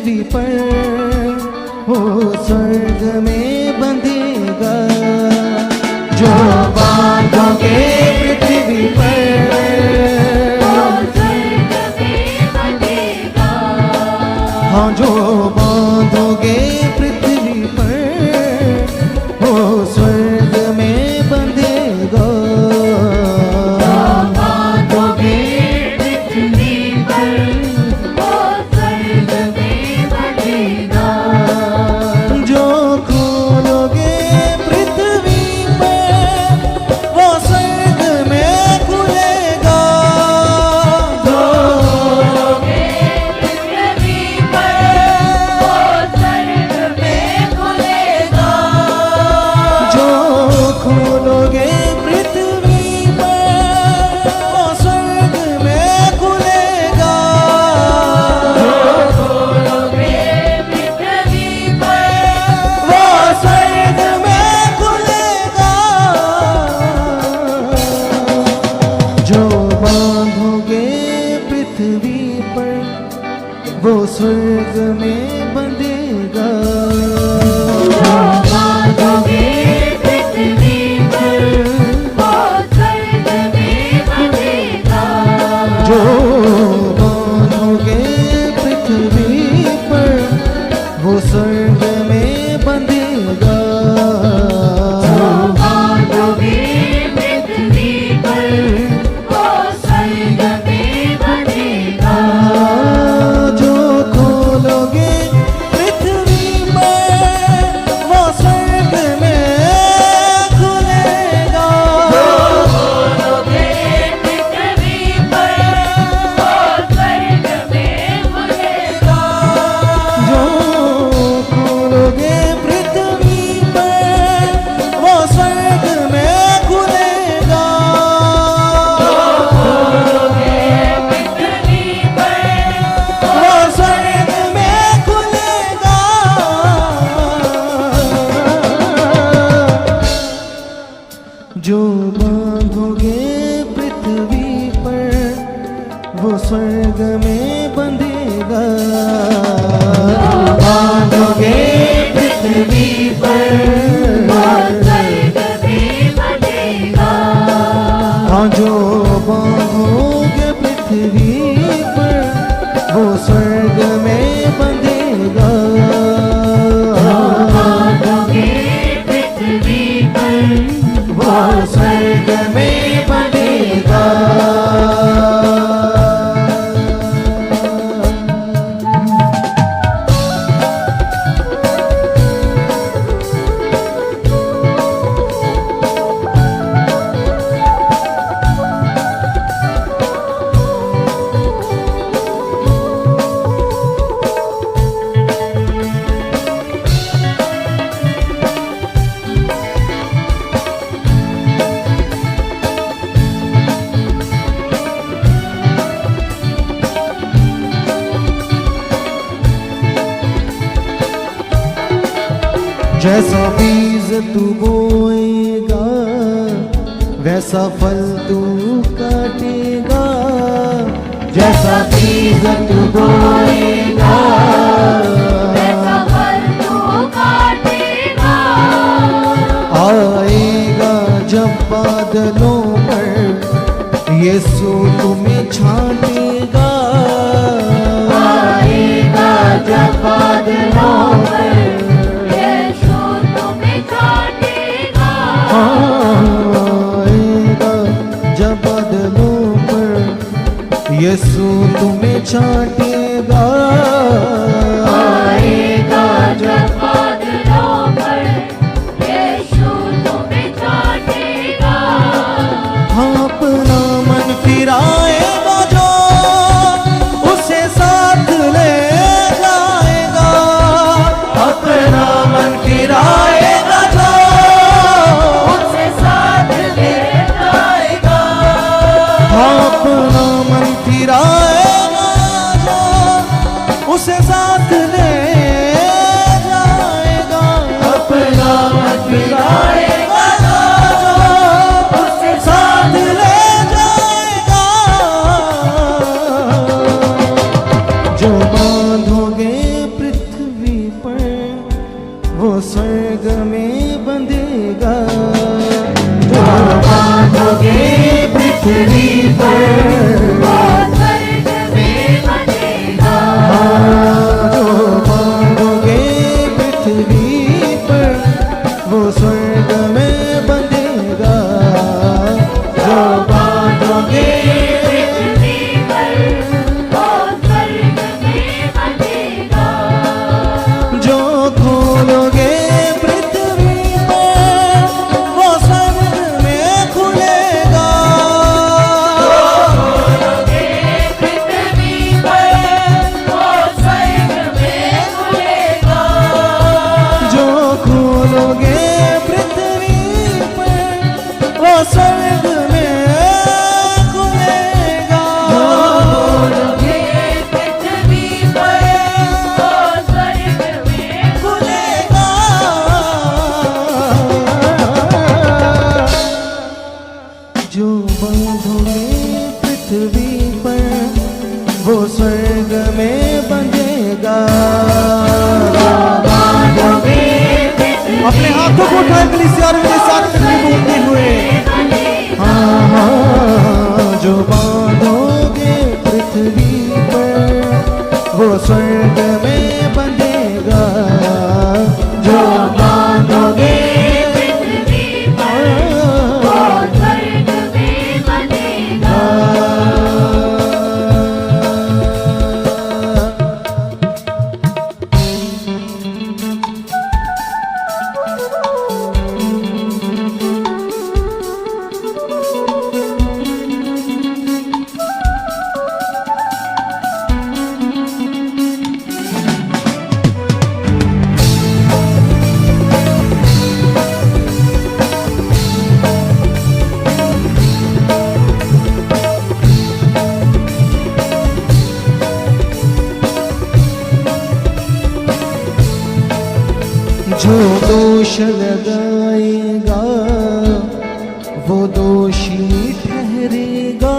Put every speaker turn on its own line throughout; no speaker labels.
पृथ्वी पर वो स्वर्ग में बंधेगा। जो बांधोगे पृथ्वी पर
वो स्वर्ग में बंधेगा।
हाँ, जो बांधोगे पृथ्वी पर वो स्वर्ग में बंधेगा।
जो बांधोगे पृथ्वी पर वो स्वर्ग में बंधेगा।
जो खोलोगे पृथ्वी पर वो स्वर्ग में खुलेगा।
जो खोलोगे पृथ्वी पर वो स्वर्ग में खुलेगा।
जो खोलोगे पृथ्वी पर वो स्वर्ग में खुलेगा।
जो खोलोगे पृथ्वी पर
वो स्वर्ग में खुलेगा। जो बांधोगे पृथ्वी पर वो स्वर्ग में बंधेगा।
जो बांधोगे पृथ्वी पर वो स्वर्ग में बंधेगा।
जो बांधोगे पृथ्वी पर वो स्वर्ग में बंधेगा।
जो बांधोगे पृथ्वी पर वो स्वर्ग में बंधेगा।
जो खोलोगे पृथ्वी पर वो स्वर्ग में खुलेगा।
जो खोलोगे पृथ्वी पर वो स्वर्ग में खुलेगा।
जो खोलोगे पृथ्वी पर वो स्वर्ग में खुलेगा।
खोलोगे पृथ्वी पर
वो स्वर्ग में खुलेगा। जो बांधोगे पृथ्वी पर वो स्वर्ग में बंधेगा। बांधोगे पृथ्वी पर
वो स्वर्ग में बंधेगा।
हाँ, जो बांधोगे पृथ्वी पर वो स्वर्ग में बंधेगा।
बांधोगे पृथ्वी पर
वो स्वर्ग में बंधेगा। जैसा बीज तू बोएगा वैसा फल तू काटेगा। जैसा बीज तू बोएगा
वैसा फल तू काटेगा।
आएगा जब बादलों पर यीशु तुम्हें छांटेगा।
आएगा जब बादलों पर यीशु तुम्हें छांटेगा।
आएगा जब बादलों पर यीशु तुम्हें छांटेगा।
आएगा जब बादलों पर यीशु तुम्हें छांटेगा।
हाँ, अपना मन फिराएगा जो उसे साथ ले जाएगा। अपना मन फिराएगा जो
उसे साथ ले जाएगा।
हाँ, अपना मन फिराएगा जो उसे साथ ले जाएगा। मांगोगे पृथ्वी पर
वो स्वर्ग में बनेगा।
जो मांगोगे पृथ्वी पर वो स्वर्ग में बंधेगा। जो मांगोगे
पृथ्वी पर वो स्वर्ग में बनेगा।
जो खोलोगे पृथ्वी पर वो स्वर्ग में खुलेगा।
पृथ्वी पर वो स्वर्ग में खुलेगा।
जो खोलोगे पृथ्वी पर वो स्वर्ग में खुलेगा।
खोलोगे पृथ्वी पर वो स्वर्ग में
खुलेगा। जो बांधोगे पृथ्वी पर वो स्वर्ग में बंधेगा। अपने हाथों को उठाए कलीसिया और मेरे साथ में बोलते हुए हाँ हाँ। जो बांधोगे पृथ्वी पर वो स्वर्ग में बंधेगा। जो बांधोगे
पृथ्वी पर वो स्वर्ग में बनेगा।
जो दोष लगाएगा वो दोषी ठहरेगा।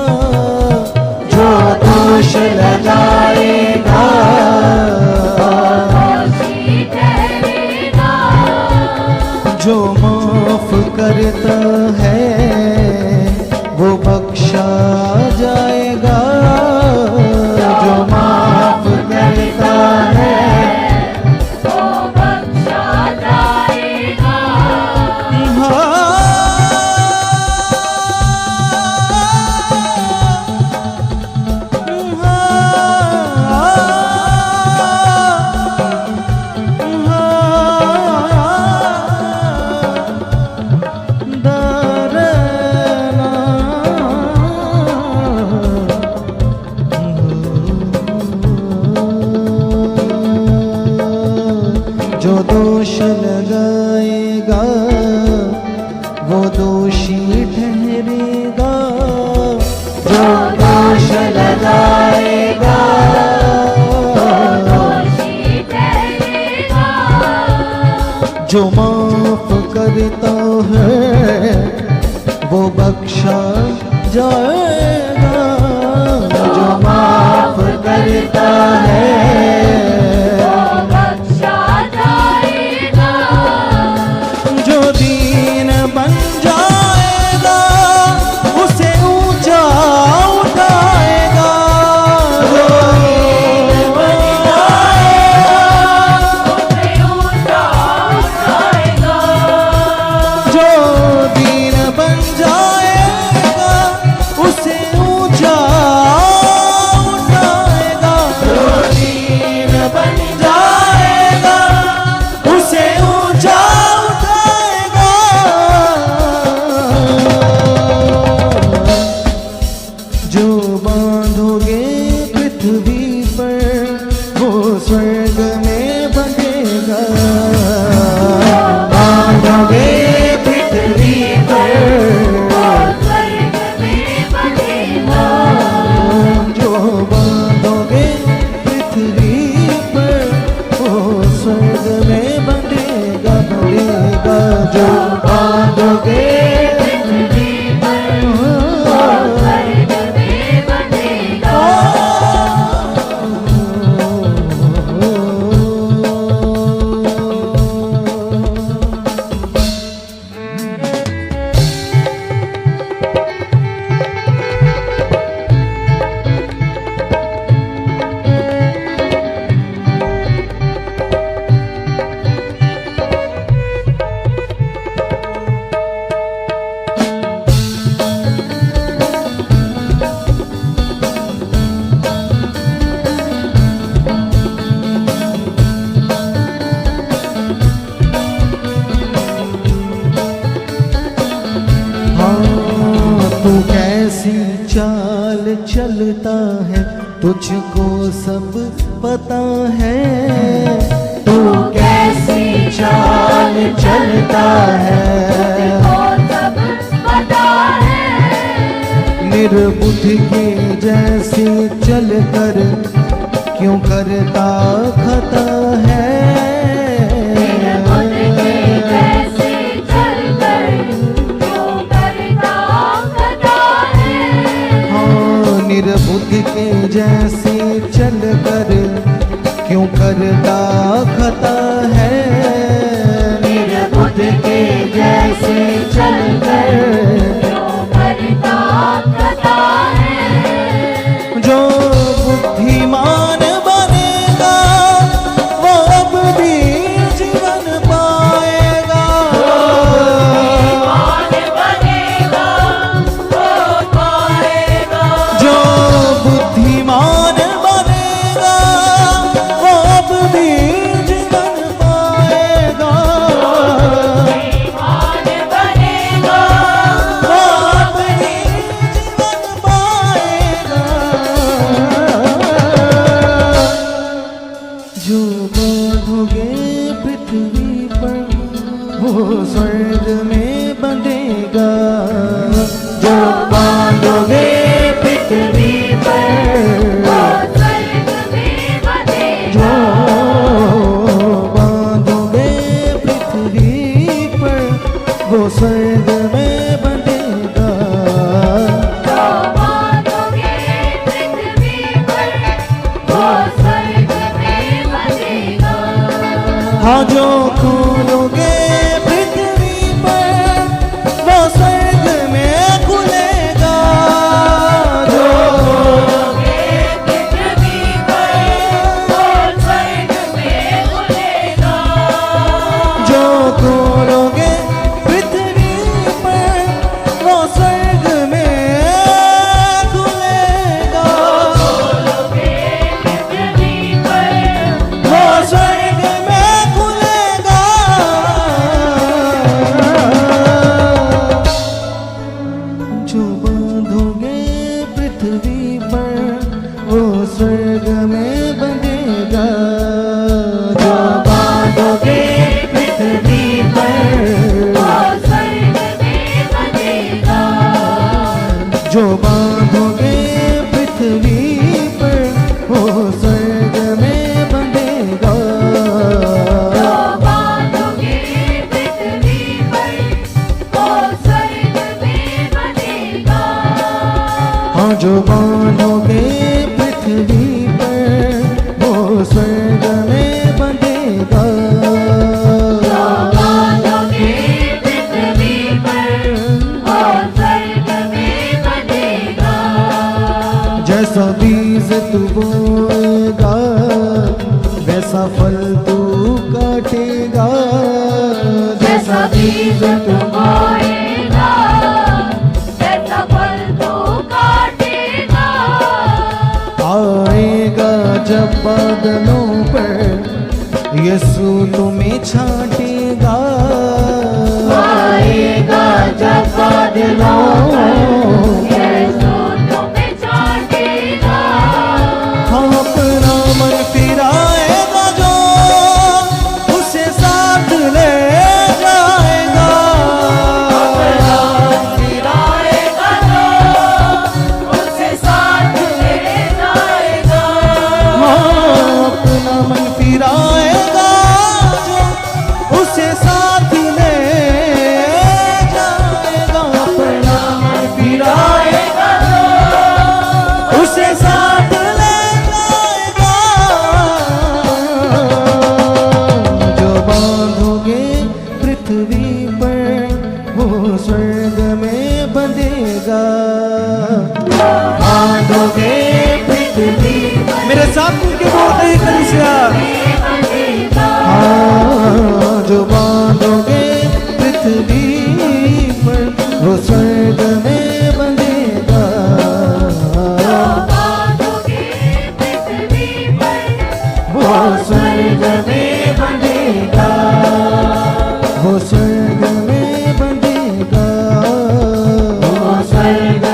जो दोष लगाएगा
दोषी ठहरेगा।
जो माफ करता है वो बख्शा जाएगा। जो माफ करता है
वो बख्शा जाएगा।
जो दोष लगाएगा वो दोषी ठहरेगा। जो दोष लगाएगा
दोषी ठहरेगा।
जो माफ करता है वो बख्शा जाएगा। जो माफ करता है
वो बख्शा जाएगा।
जो दीन बन जाएगा उसे ऊंचा उठाएगा। जो
दीन बन जाएगा उसे ऊंचा उठाएगा।
जो दीन बन जाएगा उसे ऊंचा तू कैसी चाल चलता है तुझको सब पता है। तू कैसी चाल चलता है
वो सब पता है।
निर्बुद्ध के जैसे चलकर क्यों करता खता है।
निर्बुद्ध के जैसे चलकर क्यों करता खता है।
हाँ, निर्बुद्ध के जैसे चलकर क्यों करता खता है। निर्बुद्ध के जैसे चलकर
क्यों करता खता है।
जो बुद्धिमान बनेगा वो अब भी जीवन पाएगा।
मान बनेगा वो पाएगा।
जो बुद्धिमान बनेगा वो अब भी जीवन पाएगा।
मान बनेगा
वो अब भी जीवन पाएगा। जो बांधोगे पृथ्वी पर वो स्वर्ग में बंधेगा। जो बांधोगे पृथ्वी पर
वो स्वर्ग में बंधेगा।
जो बांधोगे पृथ्वी पर वो स्वर्ग में बंधेगा।
जो बांधोगे पृथ्वी पर वो स्वर्ग में बंधेगा।
हाँ, जो खोलोगे पृथ्वी पर वो स्वर्ग में खुलेगा। जो
पृथ्वी पर वो स्वर्ग में खुलेगा।
जो खोलोगे पृथ्वी पर वो स्वर्ग में खुलेगा।
पृथ्वी पर
वो स्वर्ग में खुलेगा। जो बांधोगे पृथ्वी पर वो स्वर्ग में बंधेगा। जो बांधोगे पृथ्वी पर
वो स्वर्ग में बंधेगा।
जो बांधोगे पृथ्वी पर वो स्वर्ग में बंधेगा।
जो बांधोगे पृथ्वी पर वो स्वर्ग में बंधेगा।
हाँ, जो बांधोगे पृथ्वी पर वो स्वर्ग में बंधेगा।
जो बांधोगे पृथ्वी पर वो स्वर्ग में बंधेगा।
जैसा बीज तू बोएगा वैसा फल तू काटेगा।
जैसा बीज तू बोएगा वैसा फल तू काटेगा।
आएगा जब बादलों पर यीशु तुम्हें छांटेगा।
आएगा जब बादलों पर यीशु तुम्हें छांटेगा।
हाँ, अपना मन फिराएगा जो उसे साथ ले जाएगा।
फिराएगा जो उसे साथ ले जाएगा।
हाँ, अपना मन फिराएगा जो उसे साथ ले जाएगा। अपना मन फिराएगा जो उसे साथ ले जाएगा। जो बांधोगे पृथ्वी पर वो स्वर्ग में बंधेगा। बांधोगे पृथ्वी मेरे साथ के बोलते हैं कलिसिया। हाँ, जो बांधोगे पृथ्वी पर वो स्वर्ग में बंधेगा। वो स्वर्ग में बंधेगा। वो स्वर्ग में बंधेगा। वो स्वर्ग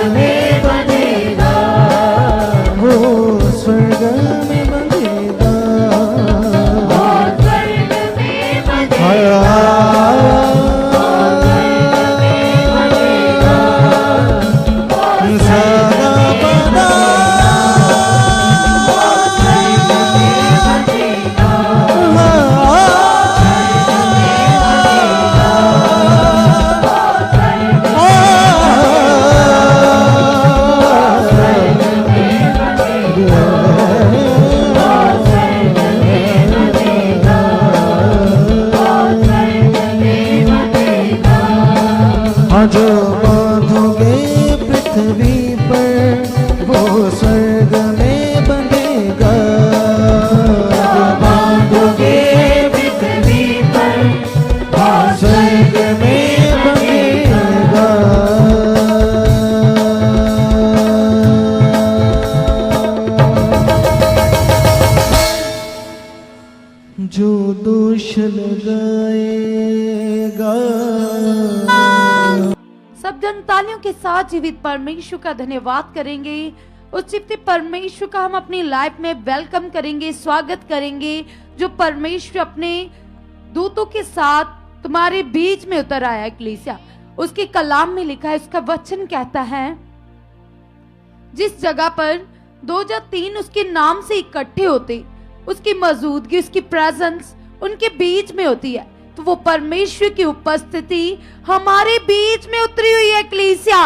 हाँ जो बांधोगे पृथ्वी पर वो स्वर्ग में बंधेगा। जो बांधोगे पृथ्वी पर वो स्वर्ग में बंधेगा। जो दोष लगाएगा।
सब जन तालियों के साथ जीवित परमेश्वर का धन्यवाद करेंगे। उस जीवित परमेश्वर का हम अपनी लाइफ में वेलकम करेंगे, स्वागत करेंगे, जो परमेश्वर अपने दूतों के साथ तुम्हारे बीच में उतर आया। कलीसिया उसके कलाम में लिखा है, उसका वचन कहता है, जिस जगह पर 2 या 3 उसके नाम से इकट्ठे होते, उसकी मौजूदगी, उसकी प्रेजेंस उनके बीच में होती है। तो वो परमेश्वर की उपस्थिति हमारे बीच में उतरी हुई है। कलीसिया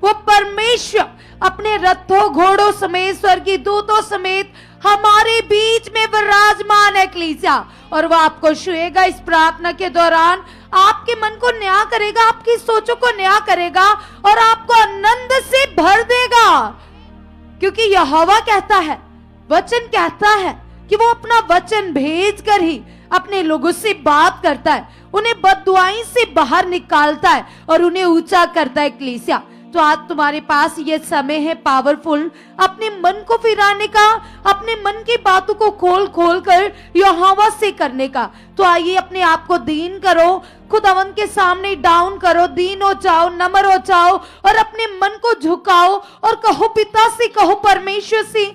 वो परमेश्वर अपने रथों घोड़ों समेत, स्वर्गीय दूतों समेत हमारे बीच में विराजमान है। कलीसिया और वो आपको छुएगा इस प्रार्थना के दौरान, आपके मन को न्याय करेगा, आपकी सोचों को न्याय करेगा और आपको आनंद से भर देगा। क्योंकि यहोवा कहता है, वचन कहता है कि वो अपना वचन भेज कर ही अपने लोगों से बात करता है, उन्हें बददुआई से बाहर निकालता है और उन्हें ऊंचा करता है। कलीसिया तो आज तुम्हारे पास ये समय है पावरफुल अपने मन को फिराने का, अपने मन की बातों को खोल खोल कर यहोवा से करने का। तो आइए अपने आप को दीन करो, खुदावंद के सामने डाउन करो, दीन हो जाओ, नम्र हो जाओ और अपने मन को झुकाओ और कहो पिता से, कहो परमेश्वर से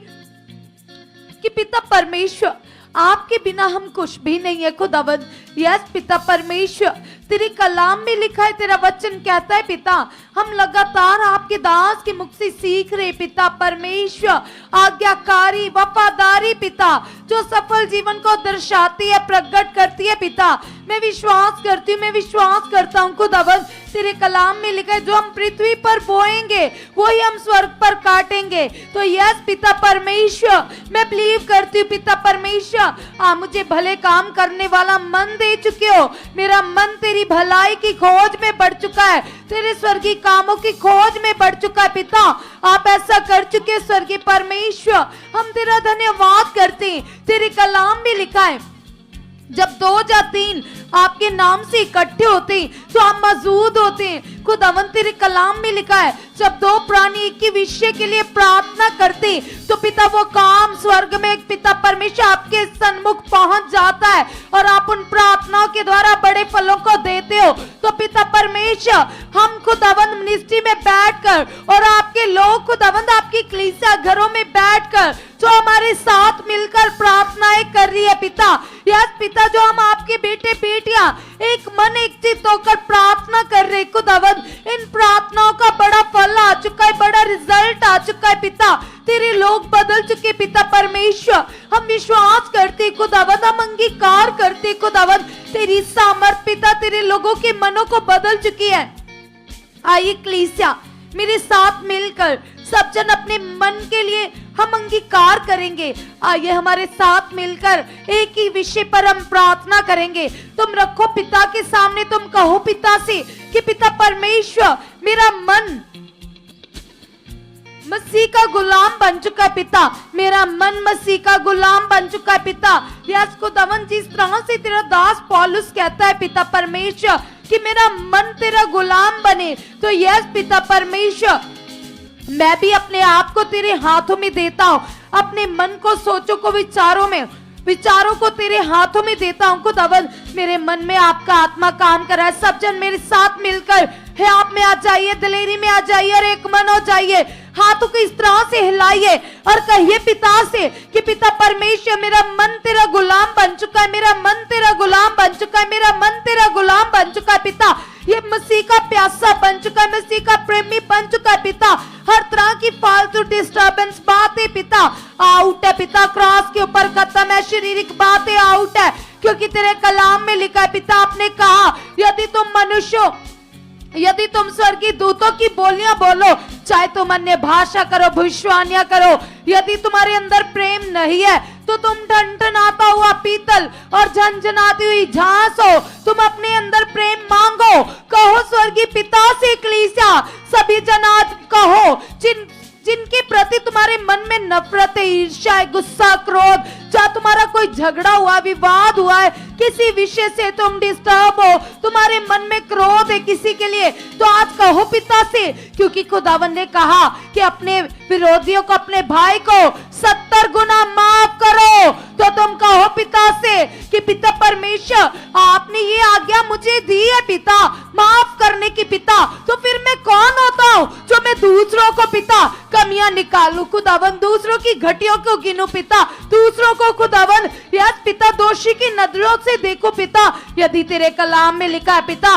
कि पिता परमेश्वर आपके बिना हम कुछ भी नहीं है। खुदावंद यस पिता परमेश्वर, तेरे कलाम में लिखा है, तेरा वचन कहता है पिता, हम लगातार आपके दास के मुख से सीख रहे पिता परमेश्वर, आज्ञाकारी वफादारी पिता, जो सफल जीवन को दर्शाती है, प्रकट करती है पिता। मैं विश्वास करती हूँ, मैं विश्वास करता हूँ खुदावंद, तेरे कलाम में लिखा है, जो हम पृथ्वी पर बोएंगे वही हम स्वर्ग पर काटेंगे। तो यस पिता परमेश्वर, मैं बिलीव करती हूँ पिता परमेश्वर, मुझे भले काम करने वाला मन दे चुके हो। मेरा मन तेरी भलाई की खोज में बढ़ चुका है, तेरे स्वर्गीय कामों की खोज में बढ़ चुका है पिता। आप ऐसा कर चुके स्वर्गीय परमेश्वर, हम तेरा धन्यवाद करते हैं। तेरे कलाम में लिखा है, जब 2 या 3 आपके नाम से इकट्ठे होते हैं तो आप मौजूद होते हैं। खुदावंद तेरे कलाम में लिखा है, जब 2 प्राणी एक ही विषय के लिए प्रार्थना करते तो पिता वो काम स्वर्ग में एक पिता परमेश्वर आपके सन्मुख पहुंच जाता है और आप उन प्रार्थनाओं के द्वारा बड़े फलों को देते हो। तो पिता परमेश्वर, हम खुदावंद मिनिस्ट्री में बैठकर और आपके लोग खुदावंद आपकी कलीसिया घरों में बैठकर जो हमारे साथ मिलकर प्रार्थनाएं कर रही है पिता, यस पिता, जो हम आपके बेटे बेटियां एक मन एक चित्त होकर प्रार्थना कर रहे खुदावंद, इन प्रार्थनाओं का बड़ा फल आ चुका है, बड़ा रिजल्ट आ चुका है पिता। तेरे लोग बदल चुके पिता परमेश्वर, हम विश्वास करते खुदावंद, हम अंगीकार करते खुदावंद, तेरी सामर्थ पिता तेरे लोगों के मनों को बदल चुकी है। आइए कलीसिया मेरे साथ मिलकर सब जन अपने मन के लिए हम अंगीकार करेंगे। आइए हमारे साथ मिलकर एक ही विषय पर हम प्रार्थना करेंगे। तुम रखो पिता के सामने, तुम कहो पिता से कि पिता परमेश्वर, मेरा मन मसीह का गुलाम बन चुका है पिता, मेरा मन मसीह का गुलाम बन चुका है पिता। यस खुदावन, जिस तरह से तेरा दास पौलुस कहता है पिता परमेश्वर कि मेरा मन तेरा गुलाम बने, तो यस पिता परमेश्वर, मैं भी अपने आप को तेरे हाथों में देता हूँ, अपने मन को, सोचों को, विचारों को तेरे हाथों में देता हूँ खुदावन। मेरे मन में आपका आत्मा काम कर रहा है। सब जन मेरे साथ मिलकर है आप में आ जाइए, दिलेरी में आ जाइए और एक मन हो जाइए। हाथों को इस तरह से हिलाइए और कहिए पिता से कि पिता परमेश्वर, मेरा मन तेरा गुलाम बन चुका है, मेरा मन तेरा गुलाम बन चुका है, मेरा मन तेरा गुलाम बन चुका है पिता। ये मसीह का प्यासा बन चुका है, मसीह का प्रेमी बन चुका है पिता। हर तरह की फालतू डिस्टर्बेंस बातें पिता आउट है पिता, क्रॉस के ऊपर खत्म है, शारीरिक बातें आउट है, क्योंकि तेरे कलाम में लिखा है पिता, आपने कहा यदि तुम मनुष्य हो, यदि तुम स्वर्गीय दूतों की बोलियां बोलो, चाहे तुम अन्य भाषा करो, भविष्यवाणियां करो, यदि तुम्हारे अंदर प्रेम नहीं है तो तुम ठनठनाता हुआ पीतल और झनझनाती हुई झांस हो। तुम अपने अंदर प्रेम मांगो, कहो स्वर्गीय पिता से तुम्हारे मन में नफरत है, ईर्ष्या है, गुस्सा, क्रोध, जहाँ तुम्हारा कोई झगड़ा हुआ, विवाद हुआ है, किसी विषय से तुम डिस्टर्ब हो, तुम्हारे मन में क्रोध है किसी के लिए, तो आज कहो पिता से, क्योंकि खुदावन ने कहा कि अपने विरोधियों को, अपने भाई को 70 गुना माफ करो। तो तुम कहो पिता से कि पिता परमेश्वर, आपने ये आज्ञा मुझे दी है पिता, माफ करने की पिता, तो फिर मैं कौन होता हूँ जो मैं दूसरों को पिता कमियां निकालूं खुदावन, दूसरों की घटियों को गिनूं पिता, दूसरों को खुदावन यस पिता दोषी की नजरों से देखो पिता। यदि तेरे कलाम में लिखा है पिता,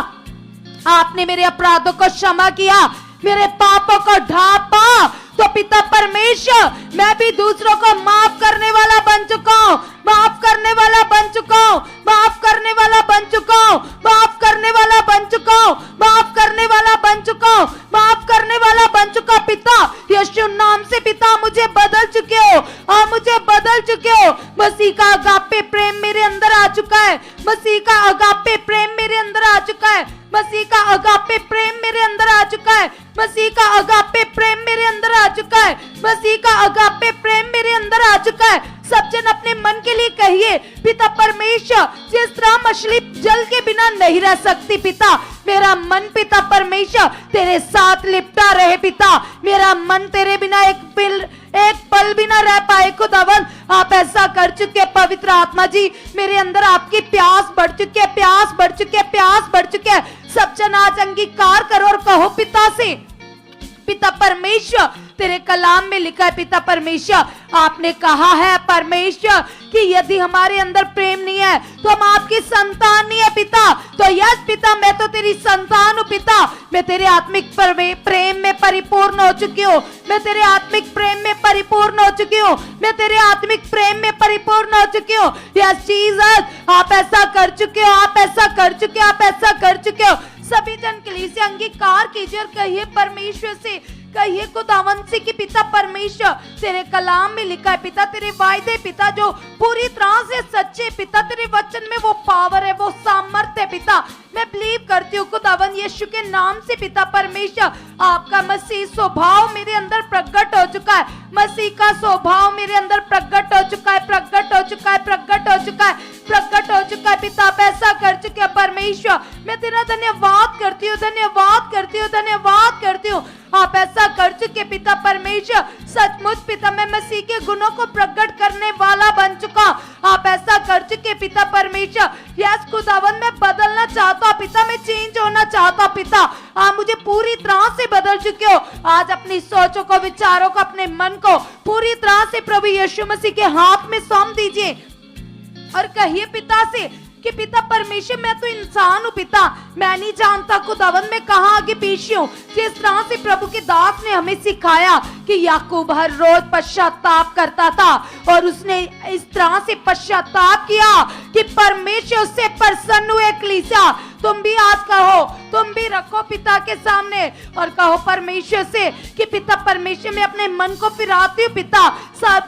आपने मेरे अपराधों को क्षमा किया, मेरे पापों को ढांपा, तो पिता परमेश्वर मैं भी दूसरों को माफ करने वाला बन चुका हूँ, माफ करने वाला बन चुका हूँ, माफ करने वाला बन चुका हूँ, माफ करने वाला बन चुका हूँ, माफ करने वाला बन चुका हूँ, माफ करने वाला बन चुका पिता। यीशु नाम से पिता मुझे बदल चुके हो और मुझे बदल चुके हो। मसीह का अगापे प्रेम मेरे अंदर आ चुका है, मसीह का अगापे प्रेम मेरे अंदर आ चुका है, मसीह का अगापे प्रेम मेरे अंदर आ चुका है, मसीह का अगापे प्रेम मेरे अंदर आ चुका है, मसीह का अगापे प्रेम मेरे अंदर आ चुका है। सब जन अपने मन के लिए कहिए, पिता परमेश्वर, जिस तरह मछली जल के बिना नहीं रह सकती पिता, मेरा मन पिता परमेश्वर तेरे साथ लिपटा रहे पिता, मेरा मन तेरे बिना एक पल भी ना रह पाए खुदावन। आप ऐसा कर चुके पवित्र आत्मा जी, मेरे अंदर आपकी प्यास बढ़ चुकी है, प्यास बढ़ चुकी है, प्यास बढ़ चुकी है। सब जन आज अंगीकार करो और कहो पिता से, पिता परमेश्वर तेरे कलाम में लिखा है पिता परमेश्वर, आपने कहा है परमेश्वर कि यदि हमारे अंदर प्रेम नहीं है तो हम आपकी संतान नहीं है पिता। तो यस पिता, मैं तो तेरी संतान हूँ पिता, मैं तेरे आत्मिक प्रेम में परिपूर्ण हो चुकी हूँ, मैं तेरे आत्मिक प्रेम में परिपूर्ण हो चुकी हूँ, मैं तेरे आत्मिक प्रेम में परिपूर्ण हो चुकी हूँ। यस जीसस, आप ऐसा कर चुके हो, आप ऐसा कर चुके हो, आप ऐसा कर चुके हो। सभी जन कलीसिया अंगीकार कीजिए और कहिए परमेश्वर से, कहिए खुदावन से कि पिता परमेश्वर तेरे कलाम में लिखा है पिता, तेरे वायदे पिता जो पूरी तरह से सच्चे पिता, तेरे वचन में वो पावर है, वो सामर्थ्य है पिता। मैं बिलीव करती हूँ खुदावन यीशु के नाम से पिता परमेश्वर, आपका मसीह स्वभाव मेरे अंदर प्रकट हो चुका है, मसीह का स्वभाव मेरे अंदर प्रकट हो चुका है, प्रकट हो चुका है, प्रकट हो चुका है, प्रकट हो चुका है पिता। आप ऐसा कर चुके हैं परमेश्वर, मैं तेरा धन्यवाद करती हूँ, धन्यवाद करती हूँ, धन्यवाद करती हूँ। आप ऐसा कर चुके पिता परमेश्वर, सचमुच पिता मैं मसीह के गुणों को प्रकट करने वाला बन चुका। आप ऐसा कर चुके पिता परमेश्वर, यस खुदावन मैं बदलना चाहता हूँ पिता, मैं चेंज होना चाहता हूँ पिता। आप मुझे पूरी तरह से बदल चुके हो। आज अपनी सोचों को, विचारों को, अपने मन को पूरी तरह से प्रभु यीशु मसीह के हाथ में सौंप दीजिए और कहिए पिता से कि पिता परमेश्वर मैं तो इंसान हूँ पिता, मैं नहीं जानता खुदावन मैं कहाँ आगे पीछे हूँ। जिस तरह से प्रभु के दास ने हमें सिखाया कि याकूब हर रोज पश्चाताप करता था और उसने इस तरह से पश्चाताप किया कि परमेश्वर उससे प्रसन्न हुए। कलीसिया तुम भी आज कहो, तुम भी रखो पिता के सामने और कहो परमेश्वर से कि पिता परमेश्वर मैं अपने मन को फिराती हूँ पिता,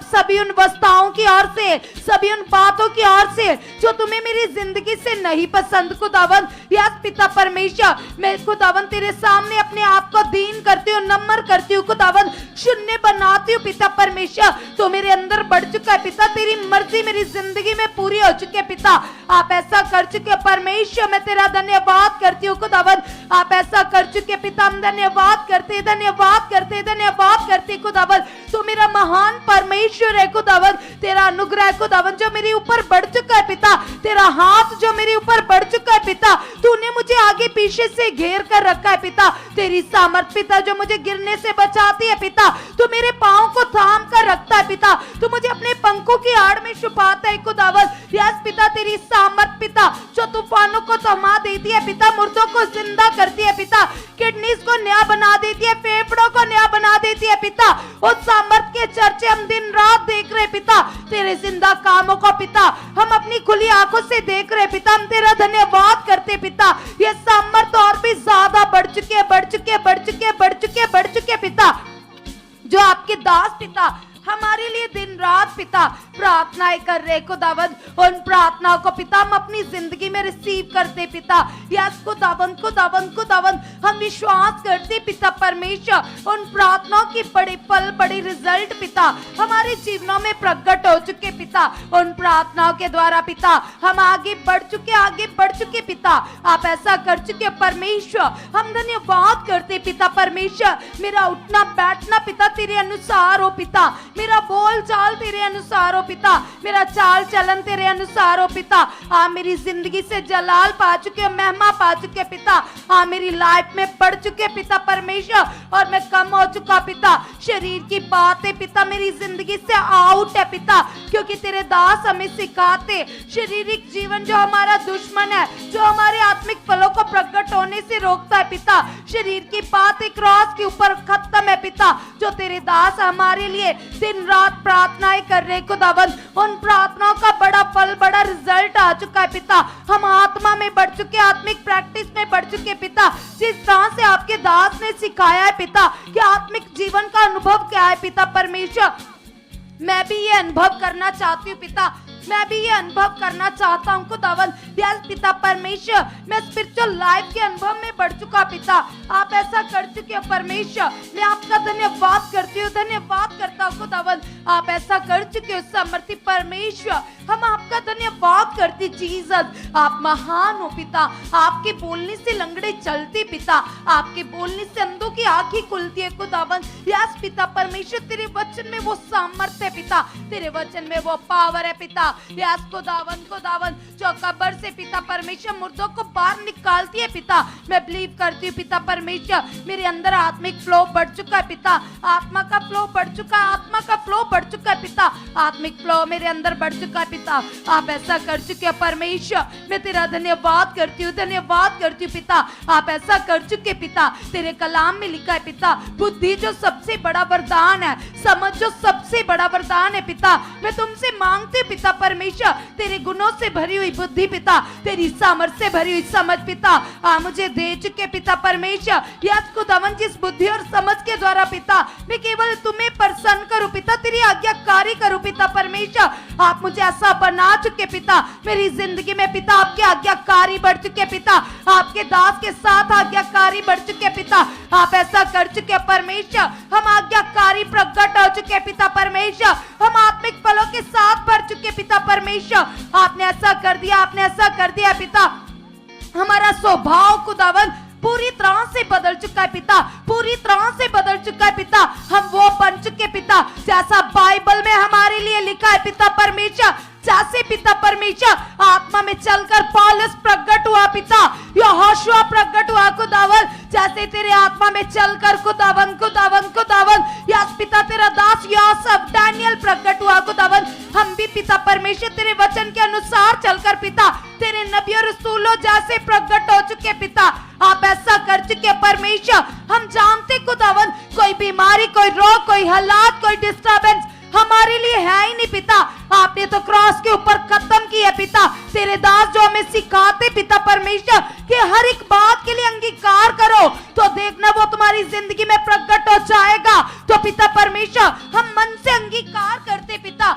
सभी उन वस्तुओं की ओर से, सभी उन बातों की ओर से जो तुम्हें मेरी जिंदगी से नहीं पसंद खुदावन। यस पिता परमेश्वर, मैं खुदावन तेरे सामने अपने आप को दीन करती हूँ, नम्र करती हूँ खुदावन, शून्य बनाती हूँ पिता परमेश्वर। तो मेरे अंदर बढ़ चुका है पिता, तेरी मर्जी मेरी जिंदगी में पूरी हो चुकी है पिता। आप ऐसा कर चुके परमेश्वर, मैं तेरा धन्यवाद करती हूँ खुदावन। आप ऐसा कर चुके पिता, हम धन्यवाद करते, धन्यवाद करते, धन्यवाद करते खुदावन। तो मेरा महान परमेश्वर है खुदावन, तेरा अनुग्रह खुदावन जो मेरे ऊपर बढ़ चुका है पिता, तेरा हाथ जो मेरे ऊपर बढ़ चुका है पिता, तूने मुझे आगे पीछे से घेर कर रखा है पिता। तेरी सामर्थ पिता जो मुझे गिरने से बचाती है पिता, तू मेरे पांव को थाम कर रखता है पिता, तू मुझे अपने पंखों की आड़ में छुपाता है खुदावन। यस पिता, तेरी सामर्थ पिता जो तूफानों को थमा देती है पिता, मुर्दों को जिंदा करती है पिता, किडनीज को नया बना देती है, फेफड़ों को नया बना देती है पिता। उस सामर्थ के चर्चे हम दिन रात देख रहे पिता, तेरे जिंदा कामों को पिता हम अपनी खुली आंखों से देख रहे पिता। हम तेरा धन्यवाद करते पिता, ये सामर्थ और भी ज्यादा बढ़ चुके, बढ़ चुके, बढ़ चुके, बढ़ चुके, बढ़ चुके पिता, जो आपके दास पिता हमारे लिए दिन रात पिता प्रार्थनाएं कर रहे खुदावन, उन प्रार्थनाओं को पिता हम अपनी जिंदगी में रिसीव करते पिता। यस खुदावन खुदावन खुदावन, हम विश्वास करते पिता परमेश्वर उन प्रार्थनाओं की बड़े फल बड़े रिजल्ट पिता हमारे जीवनों में प्रकट हो चुके पिता। उन प्रार्थनाओं के द्वारा पिता हम आगे बढ़ चुके पिता। आप ऐसा कर चुके परमेश्वर, हम धन्यवाद करते पिता परमेश्वर। मेरा उठना बैठना पिता तेरे अनुसार हो पिता, मेरा बोल चाल तेरे अनुसार हो पिता, मेरा चाल चलन तेरे अनुसार हो पिता। आप मेरी जिंदगी से जलाल पा चुके, महिमा पा चुके पिता। आप मेरी लाइफ में बढ़ चुके पिता परमेश्वर, और मैं कम हो चुका पिता। शरीर की बातें पिता मेरी जिंदगी से आउट है पिता, क्योंकि तेरे दास हमें सिखाते शारीरिक जीवन जो हमारा दुश्मन है, जो हमारे आत्मिक फलों को प्रकट होने से रोकता है पिता। शरीर की बातें क्रॉस के ऊपर खत्म है पिता। जो तेरे दास हमारे लिए दिन रात प्रार्थनाएं कर रहे खुदावन, उन प्रार्थनाओं का बड़ा फल बड़ा रिजल्ट आ चुका है पिता। हम आत्मा में बढ़ चुके, आत्मिक प्रैक्टिस में बढ़ चुके पिता। जिस तरह से आपके दास ने सिखाया है पिता कि आत्मिक जीवन का अनुभव क्या है पिता परमेश्वर, मैं भी ये अनुभव करना चाहती हूँ पिता। मैं भी ये अनुभव करना चाहता हूँ खुदावन। यस पिता परमेश्वर, मैं स्पिरिचुअल लाइफ के अनुभव में बढ़ चुका पिता। आप ऐसा कर चुके हो परमेश्वर, मैं आपका धन्यवाद करती हूँ, धन्यवाद करता हूँ खुदावन। आप ऐसा कर चुके हो सामर्थी परमेश्वर, हम आपका धन्यवाद करते जीसस। आप महान हो पिता। आपके बोलने से लंगड़े चलते पिता, आपके बोलने से अंधों की आंखें खुलती है खुदावन। यस पिता परमेश्वर, तेरे वचन में वो सामर्थ्य है पिता, तेरे वचन में वो पावर है पिता। यस खुदावन खुदावन, जो कब्र से पिता परमेश्वर मुर्दों को बाहर निकालती है पिता। मैं बिलीव करती हूँ पिता परमेश्वर, मेरे अंदर आत्मिक फ्लो बढ़ चुका है पिता। आत्मा का फ्लो बढ़ चुका है, आत्मा का फ्लो बढ़ चुका है पिता। आत्मिक फ्लो मेरे अंदर बढ़ चुका है पिता। आप ऐसा कर चुके हैं परमेश्वर, मैं तेरा धन्यवाद करती हूँ, धन्यवाद करती हूँ पिता। आप ऐसा कर चुके पिता। तेरे कलाम में लिखा है पिता, बुद्धि जो सबसे बड़ा वरदान है, समझ जो सबसे बड़ा वरदान है पिता। मैं तुमसे मांगती हूँ पिता परमेश्वर, तेरे गुणों से भरी हुई बुद्धि पिता, तेरी सामर्थ्य से भरी हुई समझ पिता मुझे दे चुके पिता परमेश्वर। यस खुदावन, जिस बुद्धि और समझ के द्वारा पिता मैं केवल तुम्हें प्रसन्न करूं पिता, तेरी आज्ञाकारी करूं पिता परमेश्वर। आप मुझे ऐसा बना चुके पिता, मेरी जिंदगी में पिता आपके आज्ञाकारी बढ़ चुके पिता, आपके दास के साथ आज्ञाकारी बढ़ चुके पिता। आप ऐसा कर चुके परमेश्वर, हम आज्ञाकारी प्रकट हो चुके पिता परमेश्वर, हम आत्मिक फलों के साथ बढ़ चुके पिता परमेश्वर। आपने ऐसा कर दिया, आपने ऐसा कर दिया पिता। हमारा स्वभाव खुदावन पूरी तरह से बदल चुका है पिता, पूरी तरह से बदल चुका है पिता। हम वो बन चुके पिता जैसा बाइबल में हमारे लिए लिखा है पिता परमेश्वर। जैसे पिता परमेश्वर आत्मा में चलकर पौलुस प्रकट हुआ पिता, यहोशुआ प्रकट हुआ खुदावन, जैसे तेरे आत्मा में चलकर खुदावन खुदावन खुदावन, यस पिता तेरा दास यूसुफ डैनियल प्रकट हुआ खुदावन। हम भी पिता परमेश्वर तेरे वचन के अनुसार चलकर पिता तेरे नबी और रसूलों जैसे प्रकट हो चुके पिता। आप ऐसा कर चुके परमेश्वर, हम जानते खुदावन कोई बीमारी, कोई रोग, कोई हालात, कोई डिस्टर्बेंस हमारे लिए है ही नहीं पिता। आपने तो क्रॉस के ऊपर खत्म किया पिता। तेरे दास जो हमें सिखाते पिता परमेश्वर कि हर एक बात के लिए अंगीकार करो, तो देखना वो तुम्हारी जिंदगी में प्रकट हो जाएगा। तो पिता परमेश्वर, हम मन से अंगीकार करते पिता,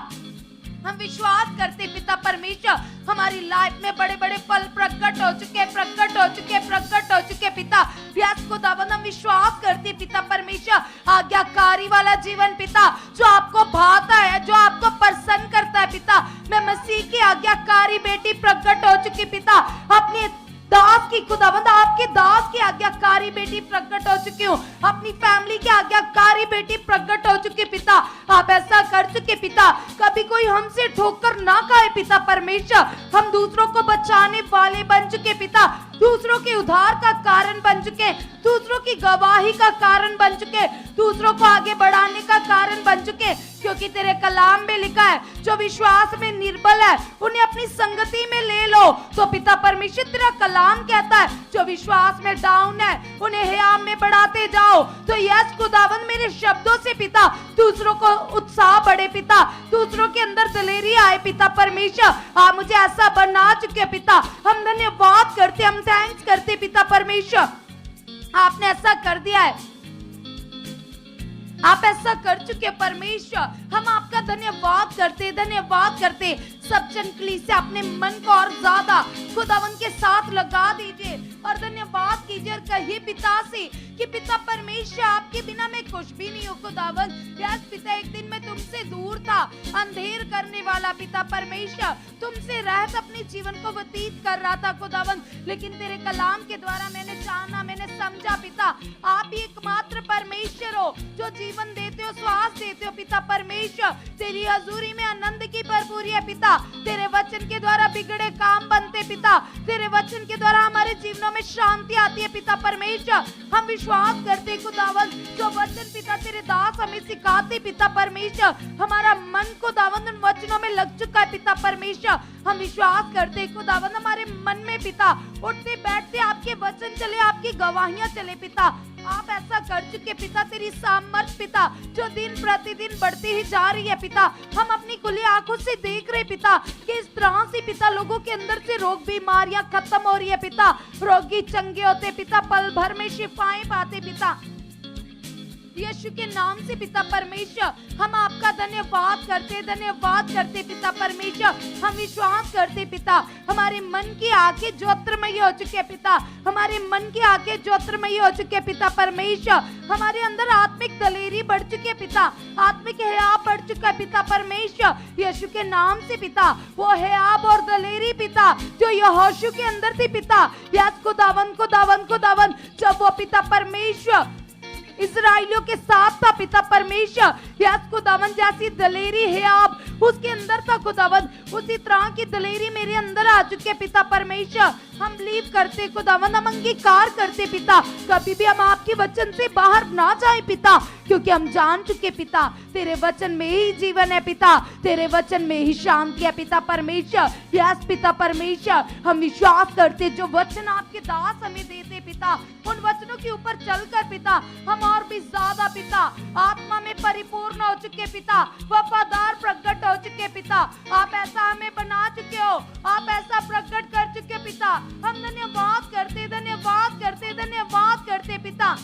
हम विश्वास करते पिता परमेश्वर, हमारी लाइफ में बड़े बड़े फल प्रकट हो चुके, प्रकट हो चुके, प्रकट हो चुके पिता। यस खुदावन, हम विश्वास करते पिता परमेश्वर, आज्ञाकारी वाला जीवन पिता जो आपको भाता है, जो आपको प्रसन्न करता है पिता। मैं मसीह की आज्ञाकारी बेटी प्रकट हो चुकी पिता, अपने दास की खुदावंद आपके दास की आज्ञाकारी बेटी प्रकट हो चुकी हूँ, अपनी फैमिली की आज्ञाकारी बेटी प्रकट हो चुकी पिता। आप ऐसा कर चुके पिता, कभी कोई हमसे ठोकर ना खाए पिता परमेश्वर। हम दूसरों को बचाने वाले बन चुके पिता, दूसरों के उद्धार का कारण बन चुके, दूसरों की गवाही का कारण बन चुके, दूसरों को आगे बढ़ाने का कारण बन चुके। क्योंकि तेरे कलाम में लिखा है, जो विश्वास में निर्बल है उन्हें अपनी संगति में ले लो। तो पिता परमेश्वर तेरा कलाम कहता है, जो विश्वास में डाउन है उन्हें हियाम में बढ़ाते जाओ। तो यस खुदावन, मेरे शब्दों से पिता दूसरों को उत्साह बढ़े पिता, दूसरों के अंदर दिलेरी आए पिता परमेश्वर। आप मुझे ऐसा बना चुके पिता, हम धन्यवाद करते, हम थैंक्स करते पिता परमेश्वर। आपने ऐसा कर दिया है, आप ऐसा कर चुके परमेश्वर, हम आपका धन्यवाद करते। सब जन कलीसिया अपने मन को और ज्यादा खुदावन के साथ लगा दीजिए और धन्यवाद कीजिए और कहिए पिता से कि पिता परमेश्वर, आपके बिना मैं कुछ भी नहीं हूँ खुदावन। यस पिता, एक दिन मैं तुमसे दूर था, अंधेर करने वाला पिता परमेश्वर, तुमसे रहत अपने जीवन को व्यतीत कर रहा था खुदावन, लेकिन तेरे कलाम के द्वारा मैंने जाना, मैंने समझा पिता, आप ही एकमात्र परमेश्वर हो जो जीवन देते हो, श्वास देते हो पिता परमेश्वर। तेरी हजूरी में आनंद की भरपूरी है पिता। तेरे वचन के द्वारा बिगड़े काम बनते पिता, तेरे वचन के द्वारा हमारे जीवनों में शांति आती है पिता परमेश्वर। हम विश्वास करते खुदावन, जो वचन पिता तेरे दास हमें सिखाते पिता परमेश्वर, हमारा मन खुदावन उन वचनों में लग चुका है पिता परमेश्वर। हम विश्वास करते खुदावन, हमारे मन में पिता उठते बैठते आपके वचन चले, आपकी गवाहियां चले पिता। आप ऐसा कर चुके पिता, तेरी सामर्थ पिता जो दिन प्रतिदिन बढ़ती ही जा रही है पिता। हम अपनी खुली आंखों से देख रहे पिता कि इस तरह से पिता लोगों के अंदर से रोग बीमारियां खत्म हो रही है पिता, रोगी चंगे होते पिता, पल भर में शिफाएं पाते पिता। यीशु के नाम से पिता परमेश्वर, हम आपका धन्यवाद करते पिता परमेश्वर। हम विश्वास करते पिता, हमारे मन की आंखें ज्योतिर्मयी हो चुके पिता, हमारे मन की आंखें ज्योतिर्मयी हो चुके पिता परमेश्वर। हमारे अंदर आत्मिक दलेरी बढ़ चुकी है पिता, आत्मिक हयाब बढ़ चुका है पिता परमेश्वर। यीशु के नाम से पिता, वो हयाब और दलेरी पिता जो यहोशू के अंदर थी पिता, यस खुदावन जब वो पिता परमेश्वर इस्राएलियों के साथ था पिता परमेश्वर, यस खुदावन जैसी दलेरी है आप उसके अंदर था खुदावन, उसी तरह की दलेरी मेरे अंदर आ चुके पिता परमेश्वर। हम बिलीव करते खुदावन, हम अंगीकार करते पिता, कभी भी हम आपके वचन से बाहर ना जाए पिता, क्योंकि हम जान चुके पिता तेरे वचन में ही जीवन है पिता, तेरे वचन में ही शांति है पिता परमेश्वर। यस पिता परमेश्वर, हम विश्वास करते जो वचन आपके दास हमें देते पिता, उन वचनों के ऊपर चलकर पिता हम और भी ज्यादा पिता आत्मा में परिपूर्ण हो चुके पिता, वफादार प्रकट हो चुके पिता। आप ऐसा हमें बना चुके हो, आप ऐसा प्रकट कर चुके पिता। हम धन्यवाद करते पिता,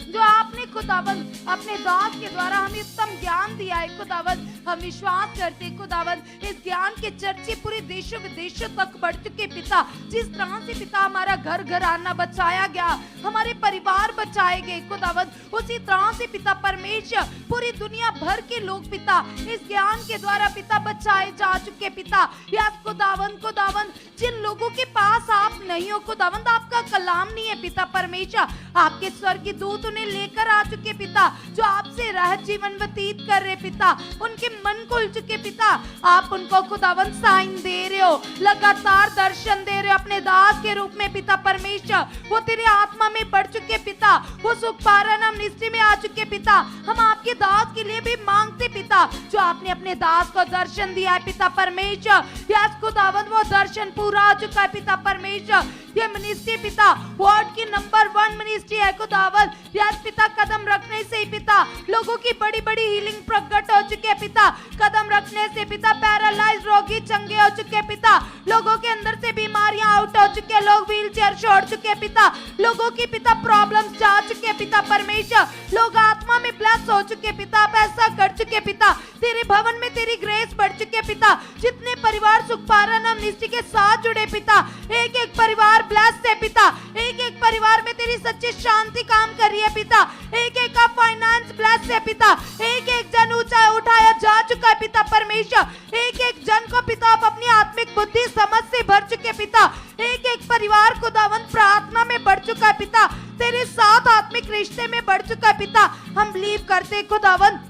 जो आपने खुदावन अपने दास के द्वारा हमें उत्तम ज्ञान दिया है खुदावन। हम विश्वास करते खुदावन, इस ज्ञान के चर्चे पूरे देशों विदेशों तक बढ़ चुके पिता। जिस तरह से पिता हमारा घर घर आना बचाया गया, हमारे परिवार बचाए गए खुदावन, उसी तरह से पिता परमेश्वर पूरी दुनिया भर के लोग पिता इस ज्ञान के द्वारा पिता बचाए जा चुके पिता। यस खुदावन जिन लोगों के पास आप नहीं हो खुदावन, आपका कलाम नहीं है पिता परमेश्वर, आपके स्वर्गीय दूत उन्हें लेकर आ चुके पिता, जो आपसे रह जीवन व्यतीत कर रहे पिता, उनके मन खुल चुके पिता। आप उनको खुदावन साइन दे रहे हो, लगातार दर्शन दे रहे हो अपने दास के रूप में पिता परमेश्वर। वो तेरे आत्मा में बढ़ चुके पिता, वो सुख पारण अमनिस्ट्री में आ चुके पिता। हम आपके दास के लिए भी मांगते पिता, जो आपने अपने दास को दर्शन दिया है पिता परमेश्वर। यस खुदावन, वो दर्शन पूरा आ चुका है पिता परमेश्वर। ये मिनिस्ट्री पिता वर्ल्ड की नंबर 1 मिनिस्ट्री है खुदावन। यस पिता, कदम रखने से ही पिता लोगों की बड़ी बड़ी हीलिंग प्रकट हो चुकी है पिता। कदम रखने से पिता पैरालाइज रोगी चंगे हो चुके पिता, लोगों के अंदर से बीमारियां आउट हो चुके हैं, लोग व्हील चेयर छोड़ चुके पिता, लोगों की पिता प्रॉब्लम्स जा चुके पिता परमेश्वर, लोग आत्मा में ब्लेस हो चुके पिता। आप ऐसा कर चुके पिता, तेरे भवन में तेरी ग्रेस बढ़ चुके पिता। जितने परिवार सुखपारण अमनिस्ट्री के साथ जुड़े पिता, एक एक परिवार ब्लेस है पिता, एक एक परिवार में तेरी सच्ची शांति काम कर रही है पिता, एक एक का फाइनेंस ब्लेस है पिता, एक एक जन ऊंचा उठाया जा चुका है पिता परमेश्वर। एक एक जन को पिता आप अपनी आत्मिक बुद्धि समझ से भर चुके पिता, एक एक परिवार खुदावन प्रार्थना में बढ़ चुका है पिता, तेरे साथ आत्मिक रिश्ते में बढ़ चुका है पिता। हम बिलीव करते खुदावन,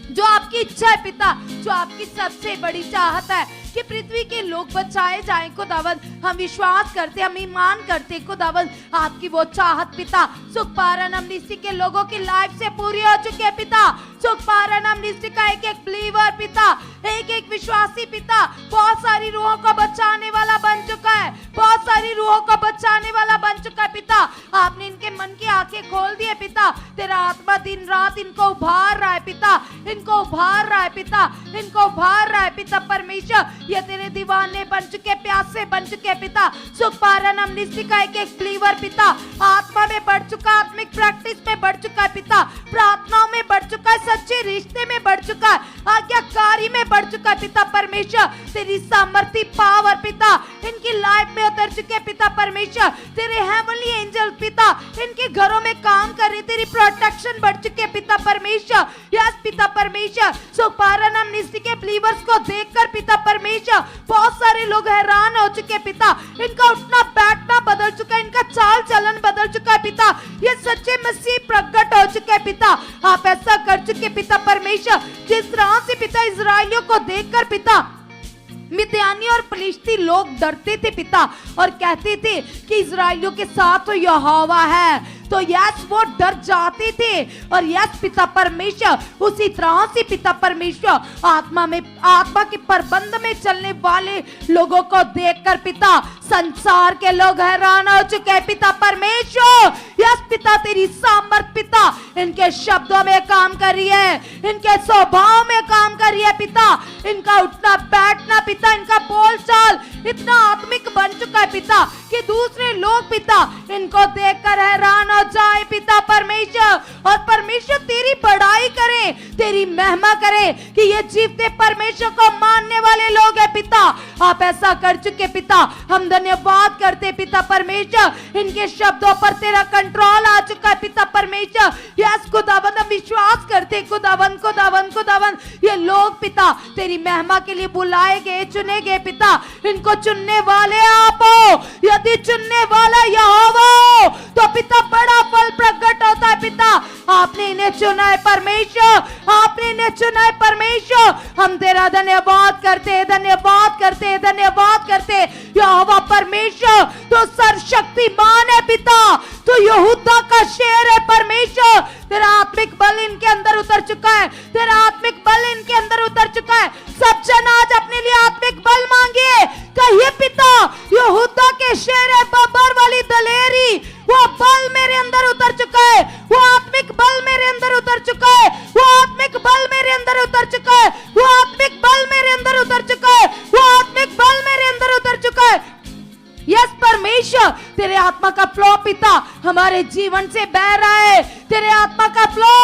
जो आपकी इच्छा है पिता, जो आपकी सबसे बड़ी चाहत है कि पृथ्वी के लोग बचाए जाएं खुदावन। हम विश्वास करते, हम ईमान करते खुदावन, आपकी वो चाहत पिता सुखपारण अमनिस्ट्री के लोगों की लाइफ से पूरी हो चुकी है पिता। सुखपारण अमनिस्ट्री का एक एक बिलीवर पिता, एक एक विश्वासी पिता बहुत सारी रूहों को बचाने वाला बन चुका है, बहुत सारी रूहों को बचाने वाला बन चुका है पिता। आपने इनके मन की आंखें खोल दी है पिता, तेरा आत्मा दिन रात इनको उभार रहा है पिता, इनको उभार रहा है पिता, इनको उभार रहा है पिता परमेश्वर। ये तेरे दीवाने बन चुके, प्यासे बन चुके पिता। सुखपारानम निस्सी का एक एक बिलीवर पिता आत्मा में बढ़ चुका, आत्मिक प्रैक्टिस में बढ़ चुका है पिता, प्रार्थनाओं में बढ़ चुका है, सच्चे रिश्ते में बढ़ चुका है, आज्ञाकारी में बढ़ चुका है पिता परमेश्वर। तेरी सामर्थ्य पावर पिता इनकी लाइफ में उतर चुके पिता परमेश्वर। तेरे हेवनली एंजल पिता इनके घरों में काम कर रहे, तेरी प्रोटेक्शन बढ़ चुके पिता परमेश्वर। यस पिता परमेश्वर, सुखपारानम निस्सी के बिलीवर्स को देखकर पिता परमेश्वर बहुत सारे लोग हैरान हो चुके पिता। इनका उठना बैठना बदल चुका है, इनका चाल चलन बदल चुका है पिता। ये सच्चे मसीह प्रकट हो चुके हैं पिता। आप ऐसा कर चुके पिता परमेश्वर, जिस तरह से पिता इजराइलियों को देखकर पिता मिद्यानी और फलिश्ती लोग डरते थे पिता और कहते थे कि इजराइलियों के साथ तो यहोवा है, तो यस वो डर जाते थे। और यस पिता परमेश्वर उसी तरह से पिता परमेश्वर आत्मा के प्रबंध में चलने वाले लोगों को देखकर पिता संसार के लोग हैरान हो चुके हैं पिता परमेश्वर। यस पिता तेरी सामर्थ पिता इनके शब्दों में काम कर रही है, इनके स्वभाव में काम कर रही है पिता। इनका उठना बैठना पिता, इनका बोलचाल इतना आत्मिक बन चुका है पिता कि दूसरे लोग पिता इनको देखकर हैरान हो जाए पिता परमेश्वर। और परमेश्वर तेरी बड़ाई करें, तेरी महिमा करें कि ये जीवते परमेश्वर को मानने वाले लोग हैं पिता। आप ऐसा कर चुके पिता, हम धन्यवाद करते पिता परमेश्वर। इनके शब्दों पर तेरा कंट्रोल आ चुका है पिता परमेश्वर। यस खुदावंद हम विश्वास करते खुदावंद खुदावंद खुदावंद ये लोग पिता तेरी महिमा के लिए बुलाए गए, चुने गए पिता। इनको चुनने वाले आप हो, यदि चुनने वाला यहोवा हो तो पिता बड़ा फल प्रकट होता है पिता। आपने इन्हें चुना है परमेश्वर, आपने इन्हें चुना है परमेश्वर। हम तेरा धन्यवाद करते, धन्यवाद करते, धन्यवाद करते यहोवा परमेश्वर। तो सर्वशक्तिमान है पिता, तो यहूदा का शेर है परमेश्वर। तेरा आत्मिक बल इनके अंदर उतर चुका है, तेरा आत्मिक बल इनके अंदर उतर चुका है। सब जन आज अपने लिए आत्मिक बल मांगिए, कहिए पिता यहूदा के शेर है, बबर वाली दलेरी, वो बल मेरे अंदर उतर चुका है, वो आत्मिक बल मेरे अंदर उतर चुका है, वो आत्मिक बल मेरे अंदर उतर चुका है, वो आत्मिक बल मेरे अंदर उतर चुका है, वो आत्मिक बल मेरे अंदर उतर चुका है। यस परमेश्वर तेरे आत्मा का फ्लो पिता हमारे जीवन से बह रहा है, तेरे आत्मा का फ्लो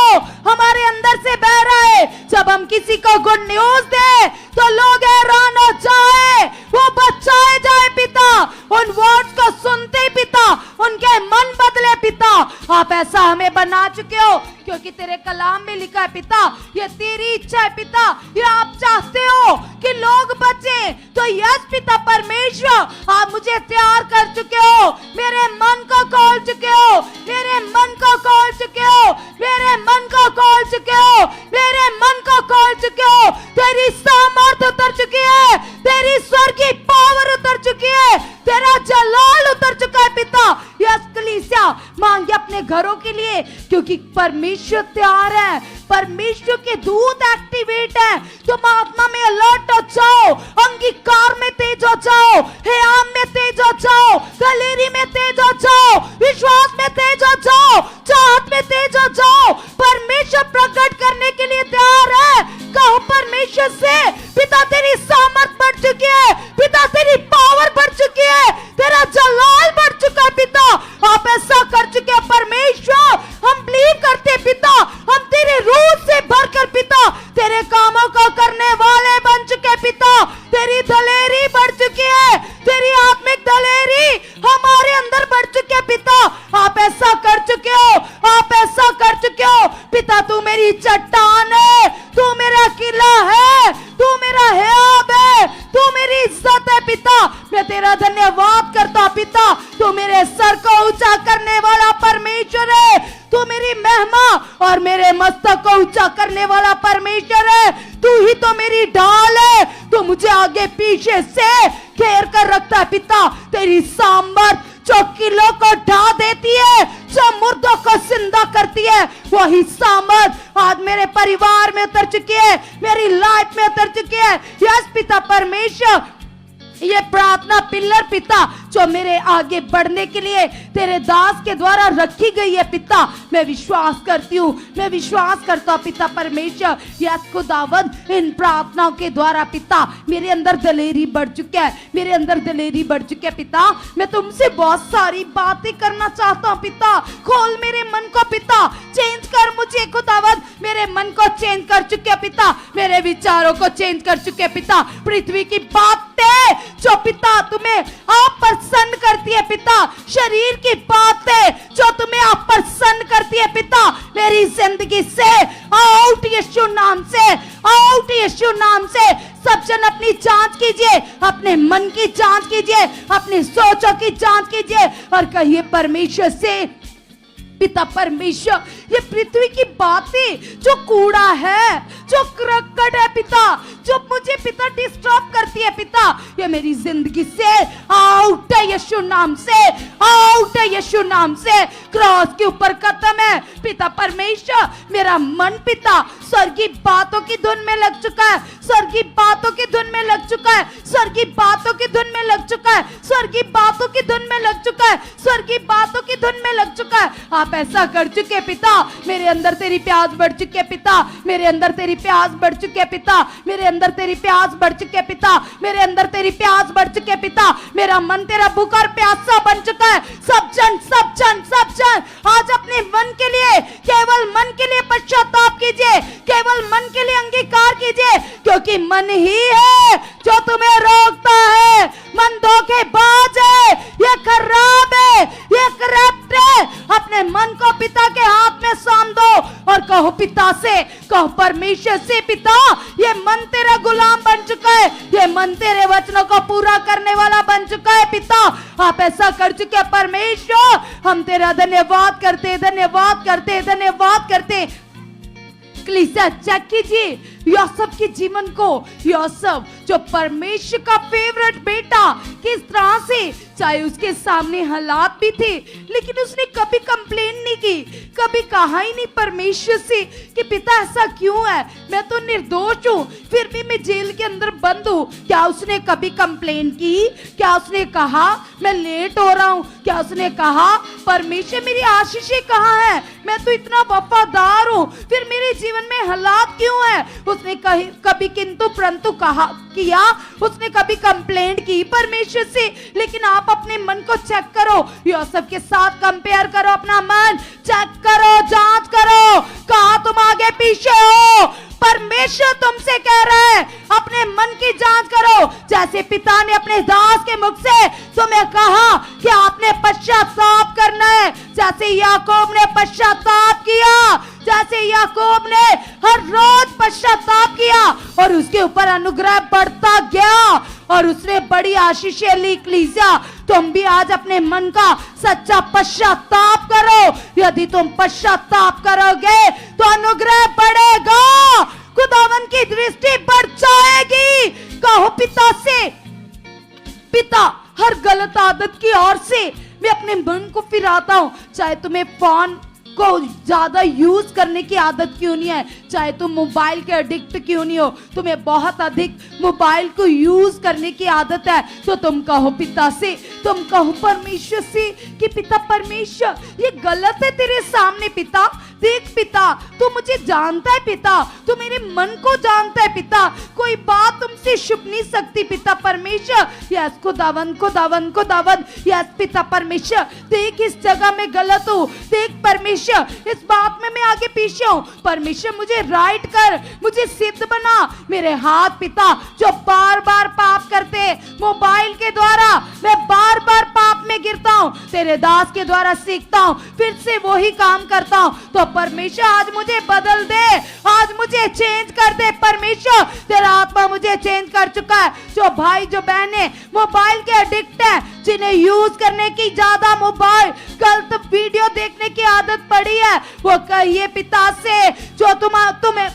हमारे अंदर से बह रहा है। जब हम किसी को गुड न्यूज दे तो लोग हैरान हो जाए, वो बचाए जाए पिता। उन वर्ड्स को सुनते ही पिता उनके मन बदले पिता। आप ऐसा हमें बना चुके हो क्योंकि तेरे कलाम में लिखा है पिता, ये तेरी इच्छा है पिता, ये आप चाहते हो कि लोग बचे। तो यस पिता परमेश्वर आप मुझे तैयार कर चुके हो, मेरे मन को खोल चुके हो, मेरे मन को खोल चुके हो, मेरे मन को खोल चुके हो, मेरे मन को खोल चुके हो। तेरी सामर्थ उतर चुकी है, तेरी स्वर्गीय पावर उतर चुकी है, तेरा जलाल उतर चुका है पिता। यस कलीसिया मांगे अपने घरों के लिए क्योंकि परमेश्वर तैयार है, परमेश्वर के दूत एक्टिवेट है। तुम आत्मा में अलर्ट हो जाओ, अंगीकार में तेज हो जाओ, ह्याम में तेज हो जाओ, दलेरी में तेज हो जाओ, विश्वास में तेज हो जाओ, चाहत में तेज हो जाओ। परमेश्वर प्रकट करने के लिए तैयार है। कहो परमेश्वर से पिता तेरी सामर्थ बढ़ चुकी है, पिता तेरी पावर बढ़ चुकी है, तेरा जलाल बढ़ चुका है पिता। आप ऐसा कर चुके हैं परमेश्वर, हम बिलीव करते पिता, हम तेरे रूह से भरकर पिता तेरे कामों को करने वाले बन चुके पिता। तेरी दलेरी बढ़ चुकी है, तेरी आत्मिक दलेरी हमारे अंदर बढ़ चुकी है पिता। आप ऐसा कर चुके हो, आप ऐसा कर चुके हो पिता। तू मेरी चट्टान है, तू मेरा किला है, तू मेरा हियाब है, तू मेरी इज्जत है पिता। मैं तेरा धन्यवाद करता हूं पिता, तू मेरे सर को ऊंचा करने वाला परमेश्वर है, तू मेरी महिमा और मेरे मस्तक को ऊंचा करने वाला परमेश्वर है। तू ही तो मेरी ढाल है, तू मुझे आगे पीछे से घेर कर रखता है पिता। तेरी सामर्थ जो किलों को ढा देती है, जो मुर्दों को जिंदा करती है, वही सामर्थ आज मेरे परिवार में उतर चुकी है, मेरी लाइफ में उतर चुकी है। यस पिता परमेश्वर ये प्रार्थना पिलर पिता जो मेरे आगे बढ़ने के लिए तेरे दास के द्वारा रखी गई है पिता, मैं विश्वास करती हूँ, मैं विश्वास करता हूँ पिता परमेश्वर। यस खुदावंद, इन प्रार्थनाओं के द्वारा पिता मेरे अंदर दलेरी बढ़ चुका है, मेरे अंदर दलेरी बढ़ चुकी है पिता। मैं तुमसे बहुत सारी बातें करना चाहता हूँ पिता, खोल मेरे मन को पिता, चेंज कर मुझे खुदावंद, मेरे मन को चेंज कर चुके पिता, मेरे विचारों को चेंज कर चुके पिता। पृथ्वी की बातें जो पिता तुम्हें अप्रसन्न करती है पिता, शरीर की बातें जो तुम्हें अप्रसन्न करती है पिता, मेरी जिंदगी से आउट यीशु नाम से, आउट यीशु नाम से। सब जन अपनी जांच कीजिए, अपने मन की जांच कीजिए, अपनी सोचों की जांच कीजिए और कहिए परमेश्वर से पिता परमेश्वर, ये पृथ्वी की बातें जो कूड़ा है, जो क्रकट है पिता, जो मुझे पिता डिस्टर्ब करती है पिता, ये मेरी जिंदगी से आउट है यीशु नाम से, आउट है यीशु नाम से। क्रॉस के ऊपर खत्म है पिता परमेश्वर। मेरा मन पिता स्वर्गीय बातों की धुन में लग चुका है, स्वर्गीय बातों की धुन में लग चुका है, स्वर्गीय बातों की धुन में लग चुका है, स्वर्गीय बातों की धुन में लग चुका है, स्वर्गीय बातों की धुन में लग चुका है। आप ऐसा कर चुके पिता, मेरे अंदर तेरी प्यास बढ़ चुकी है पिता, मेरे अंदर तेरी प्यास बढ़ चुकी है पिता, मेरे अंदर तेरी प्यास बढ़ चुकी है पिता, मेरे अंदर तेरी प्यास बढ़ चुकी है पिता। मेरा मन तेरा भूखा और प्यासा बन चुका है। सब जन सब जन सब जन आज अपने मन के लिए, केवल मन के लिए पश्चाताप कीजिए, केवल मन के लिए अंगीकार कीजिए, क्योंकि मन ही है जो तुम्हें रोकता है। मन धोखेबाज है, ये खराब है, ये करप्ट है। अपने मन को पिता के हाथ में सौंप दो और कहो पिता से, कहो परमेश्वर से पिता, ये मन तेरा गुलाम बन चुका है, ये मन तेरे वचनों को पूरा करने वाला बन चुका है पिता। आप ऐसा कर चुके हैं परमेश्वर, हम तेरा धन्यवाद करते, धन्यवाद करते, धन्यवाद करते। कलीसिया चेक कीजिए यूसुफ के जीवन को, यूसुफ जो परमेश्वर का फेवरेट बेटा, किस तरह से, चाहे उसके सामने हालात भी थे, लेकिन उसने कभी कंप्लेन नहीं की, कभी कहा ही नहीं परमेश्वर से कि पिता ऐसा क्यों है, मैं तो निर्दोष हूँ, फिर भी मैं जेल के अंदर बंद हूँ। क्या उसने कभी कंप्लेन की? क्या उसने कहा मैं लेट हो रहा हूँ? क्या उसने कहा परमेश्वर मेरी आशीषें कहाँ है, मैं तो इतना वफादार हूँ, फिर मेरे जीवन में हालात क्यों है? उसने कभी किंतु परंतु कहा किया, उसने कभी कंप्लेंट की परमेश्वर से। लेकिन आप अपने मन को चेक करो, यूसुफ के साथ कंपेयर करो, अपना मन चेक करो, जांच करो, कहाँ तुम आगे पीछे हो। परमेश्वर तुमसे कह रहा है अपने मन की जांच करो, जैसे पिता ने अपने दास के मुख से तुम्हें कहा कि आपने पश्चाताप करना है, जैसे याकूब ने पश्चाताप किया, जैसे याकूब ने हर रोज पश्चाताप किया और उसके ऊपर अनुग्रह बढ़ता गया और उसने बड़ी आशीषें ली। कलीसिया तुम भी आज अपने मन का सच्चा पश्चाताप करो। यदि तुम पश्चाताप करोगे तो अनुग्रह बढ़ेगा, खुदावन की दृष्टि बढ़ जाएगी। कहो पिता से, पिता हर गलत आदत की ओर से मैं अपने मन को फिराता हूँ, चाहे तुम्हें फोन को ज्यादा यूज करने की आदत क्यों नहीं है, चाहे तुम मोबाइल के एडिक्ट क्यों नहीं हो, तुम्हें बहुत अधिक मोबाइल को यूज करने की आदत है, तो तुम कहो पिता से, तुम कहो परमेश्वर से कि पिता परमेश्वर ये गलत है तेरे सामने पिता, देख पिता तू मुझे जानता है पिता, तू मेरे मन को जानता है पिता, कोई बात तुमसे छुप नहीं सकती पिता परमेश्वर। यस खुदावन खुदावन खुदावन, यस पिता परमेश्वर, देख इस जगह में गलत हूँ, देख परमेश्वर इस बात में मैं आगे पीछे हूँ, परमेश्वर मुझे राइट कर, मुझे सिद्ध बना। मेरे हाथ पिता जो बार बार पाप करते, मोबाइल के द्वारा मैं बार बार पाप में गिरता हूँ, तेरे दास के द्वारा सीखता हूँ, फिर से वही काम करता हूँ, तो परमेश्वर आज मुझे बदल दे, आज मुझे चेंज कर दे परमेश्वर। तेरा आत्मा मुझे चेंज कर चुका है। जो भाई जो बहनें मोबाइल के एडिक्ट है, जिन्हें यूज करने की ज्यादा मोबाइल गलत वीडियो देखने की आदत पड़ी है, वो कहिए पिता से जो तुम्हें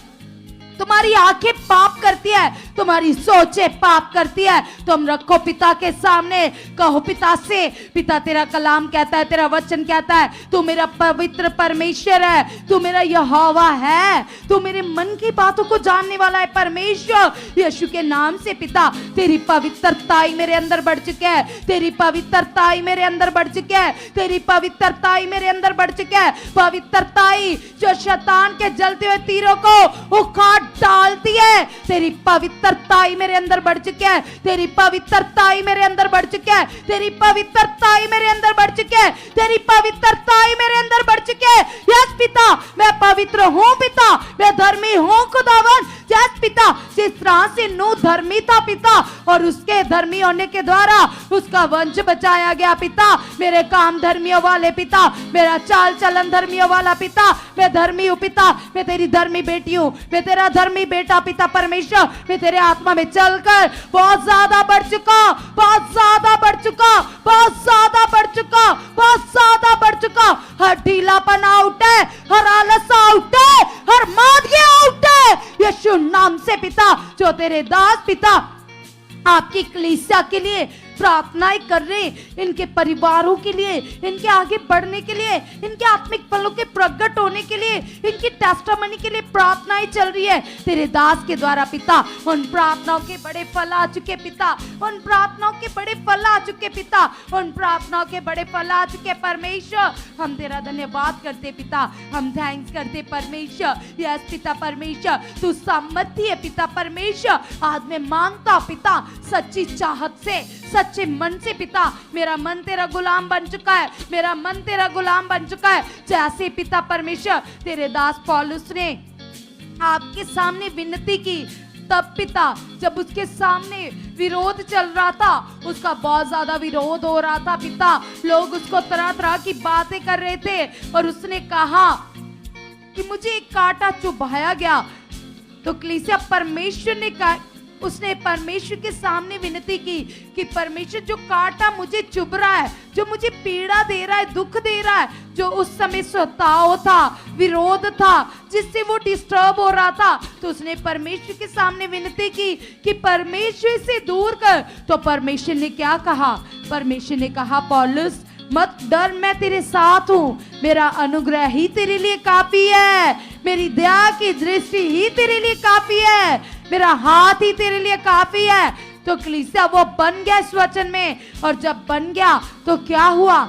तुम्हारी आंखें पाप करती है, तुम्हारी सोचें पाप करती है, तुम रखो पिता के सामने, कहो पिता से, पिता तेरा कलाम कहता है, तेरा वचन कहता है, तू मेरा पवित्र परमेश्वर है, तू मेरा यहोवा है, तू मेरे मन की बातों को जानने वाला है परमेश्वर। यीशु के नाम से पिता, तेरी पवित्रताई मेरे अंदर बढ़ चुकी है, तेरी पवित्रताई मेरे अंदर बढ़ चुकी है, तेरी पवित्रताई मेरे अंदर बढ़ चुकी है। पवित्रताई जो शैतान के जलते हुए तीरों को उखाड़ डालती है, तेरी पवित्रताई मेरे अंदर बढ़ चुकी है, तेरी पवित्रताई मेरे अंदर बढ़ चुकी है, तेरी पवित्रताई मेरे अंदर बढ़ चुकी है, तेरी पवित्रताई मेरे अंदर बढ़ चुकी है। यस पिता, मैं पवित्र हूं पिता, मैं धर्मी हूं खुदावन। यस पिता, जिस तरह से नूह धर्मी था पिता, और उसके धर्मी होने के द्वारा उसका वंश बचाया गया पिता, मेरे काम धर्मियों वाले पिता, मेरा चाल चलन धर्मियों वाला पिता, मैं धर्मी हूं पिता, मैं तेरी धर्मी बेटी हूं, मैं तेरा धर्मी बेटा पिता परमेश्वर, मैं तेरे आत्मा में चलकर बहुत ज्यादा बढ़ चुका, बहुत ज्यादा बढ़ चुका, बहुत ज्यादा बढ़ चुका, बहुत ज्यादा बढ़ चुका। हर ढीलापन आउट है, हर आलस आउट है, हर मादगी आउट है यीशु नाम से पिता। जो तेरे दास पिता आपकी कलीसिया के लिए प्रार्थनाएं कर रहे, इनके परिवारों के लिए, इनके आगे बढ़ने के लिए, इनके आत्मिक फलों के प्रकट होने के लिए, इनकी टेस्टामनी के लिए प्रार्थनाएं चल रही है तेरे दास के द्वारा पिता। उन प्रार्थनाओं के बड़े फल आ चुके पिता, उन प्रार्थनाओं के बड़े फल आ चुके पिता, उन प्रार्थनाओं के बड़े फल आ चुके परमेश्वर। हम तेरा धन्यवाद करते पिता, हम थैंक्स करते परमेश्वर। यस पिता परमेश्वर, तू सामर्थ्य है पिता परमेश्वर। आज मैं मांगता पिता सच्ची चाहत से, सच्चे मन से पिता, मेरा मन तेरा गुलाम बन चुका है, मेरा मन तेरा गुलाम बन चुका है। जैसे पिता परमेश्वर तेरे दास पौलुस ने आपके सामने विनती की, तब पिता जब उसके सामने विरोध चल रहा था, उसका बहुत ज्यादा विरोध हो रहा था पिता, लोग उसको तरह तरह की बातें कर रहे थे, और उसने कहा कि मुझे एक कांटा चुभाया गया। तो कलीसिया परमेश्वर ने कहा, उसने परमेश्वर के सामने विनती की कि परमेश्वर जो कांटा मुझे चुभ रहा है, जो मुझे पीड़ा दे रहा है, दुख दे रहा है, जो उस समय स्वताव था, विरोध था, जिससे वो डिस्टर्ब हो रहा था, तो उसने परमेश्वर के सामने विनती की कि परमेश्वर से दूर कर। तो परमेश्वर ने क्या कहा? परमेश्वर ने कहा पौलुस मत डर, मैं तेरे साथ हूँ, मेरा अनुग्रह ही तेरे लिए काफी है, मेरी दया की दृष्टि ही तेरे लिए काफी है, मेरा हाथ ही तेरे लिए काफी है। तो कलीसिया वो बन गया इस वचन में, और जब बन गया तो क्या हुआ?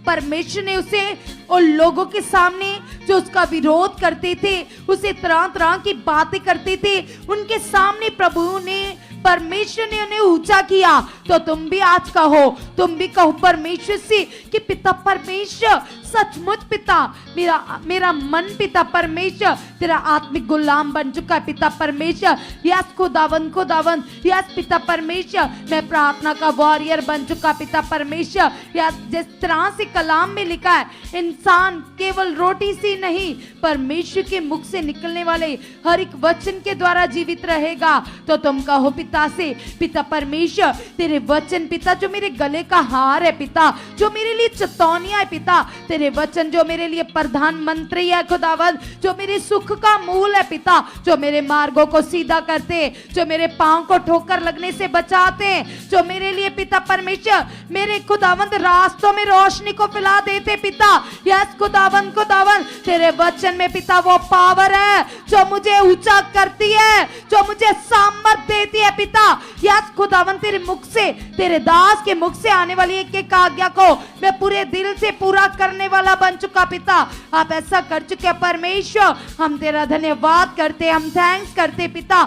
परमेश्वर ने उसे उन लोगों के सामने जो उसका विरोध करते थे, उसे तरह तरह की बातें करते थे, उनके सामने प्रभु ने, परमेश्वर ने उन्हें ऊंचा किया। तो तुम भी आज कहो, तुम भी कहो परमेश्वर से कि पिता परमेश्वर, सचमुच पिता, मेरा मन पिता परमेश्वर तेरा आत्मिक गुलाम बन चुका है पिता परमेश्वर। यस खुदावन, यस पिता परमेश्वर, मैं प्रार्थना का वॉरियर बन चुका पिता परमेश्वर। यस, जिस तरह से कलाम में लिखा है, इंसान केवल रोटी से नहीं, परमेश्वर के मुख से निकलने वाले हर एक वचन के द्वारा जीवित रहेगा। तो तुम कहो पिता से, पिता परमेश्वर तेरे वचन पिता जो मेरे गले का हार है पिता, जो मेरे लिए चेतावनियां है पिता, तेरे वचन जो मेरे लिए प्रधानमंत्री है खुदावंद, जो मेरे सुख का मूल है पिता, जो मेरे मार्गों को सीधा करते, जो मेरे पांव को ठोकर लगने से बचाते, जो मेरे लिए पिता परमेश्वर मेरे खुदावंद रास्तों में रोशनी को फैला देते पिता। यस खुदावंद, तेरे वचन में पिता वो पावर है जो मुझे ऊंचा करती है, जो मुझे सामर्थ देती है पिता। यस खुदावंद, तेरे मुख से, तेरे दास के मुख से आने वाली एक एक आज्ञा को मैं पूरे दिल से पूरा करने वाला बन चुका पिता। आप ऐसा कर चुके परमेश्वर, हम तेरा धन्यवाद करते, हम थैंक्स करते पिता।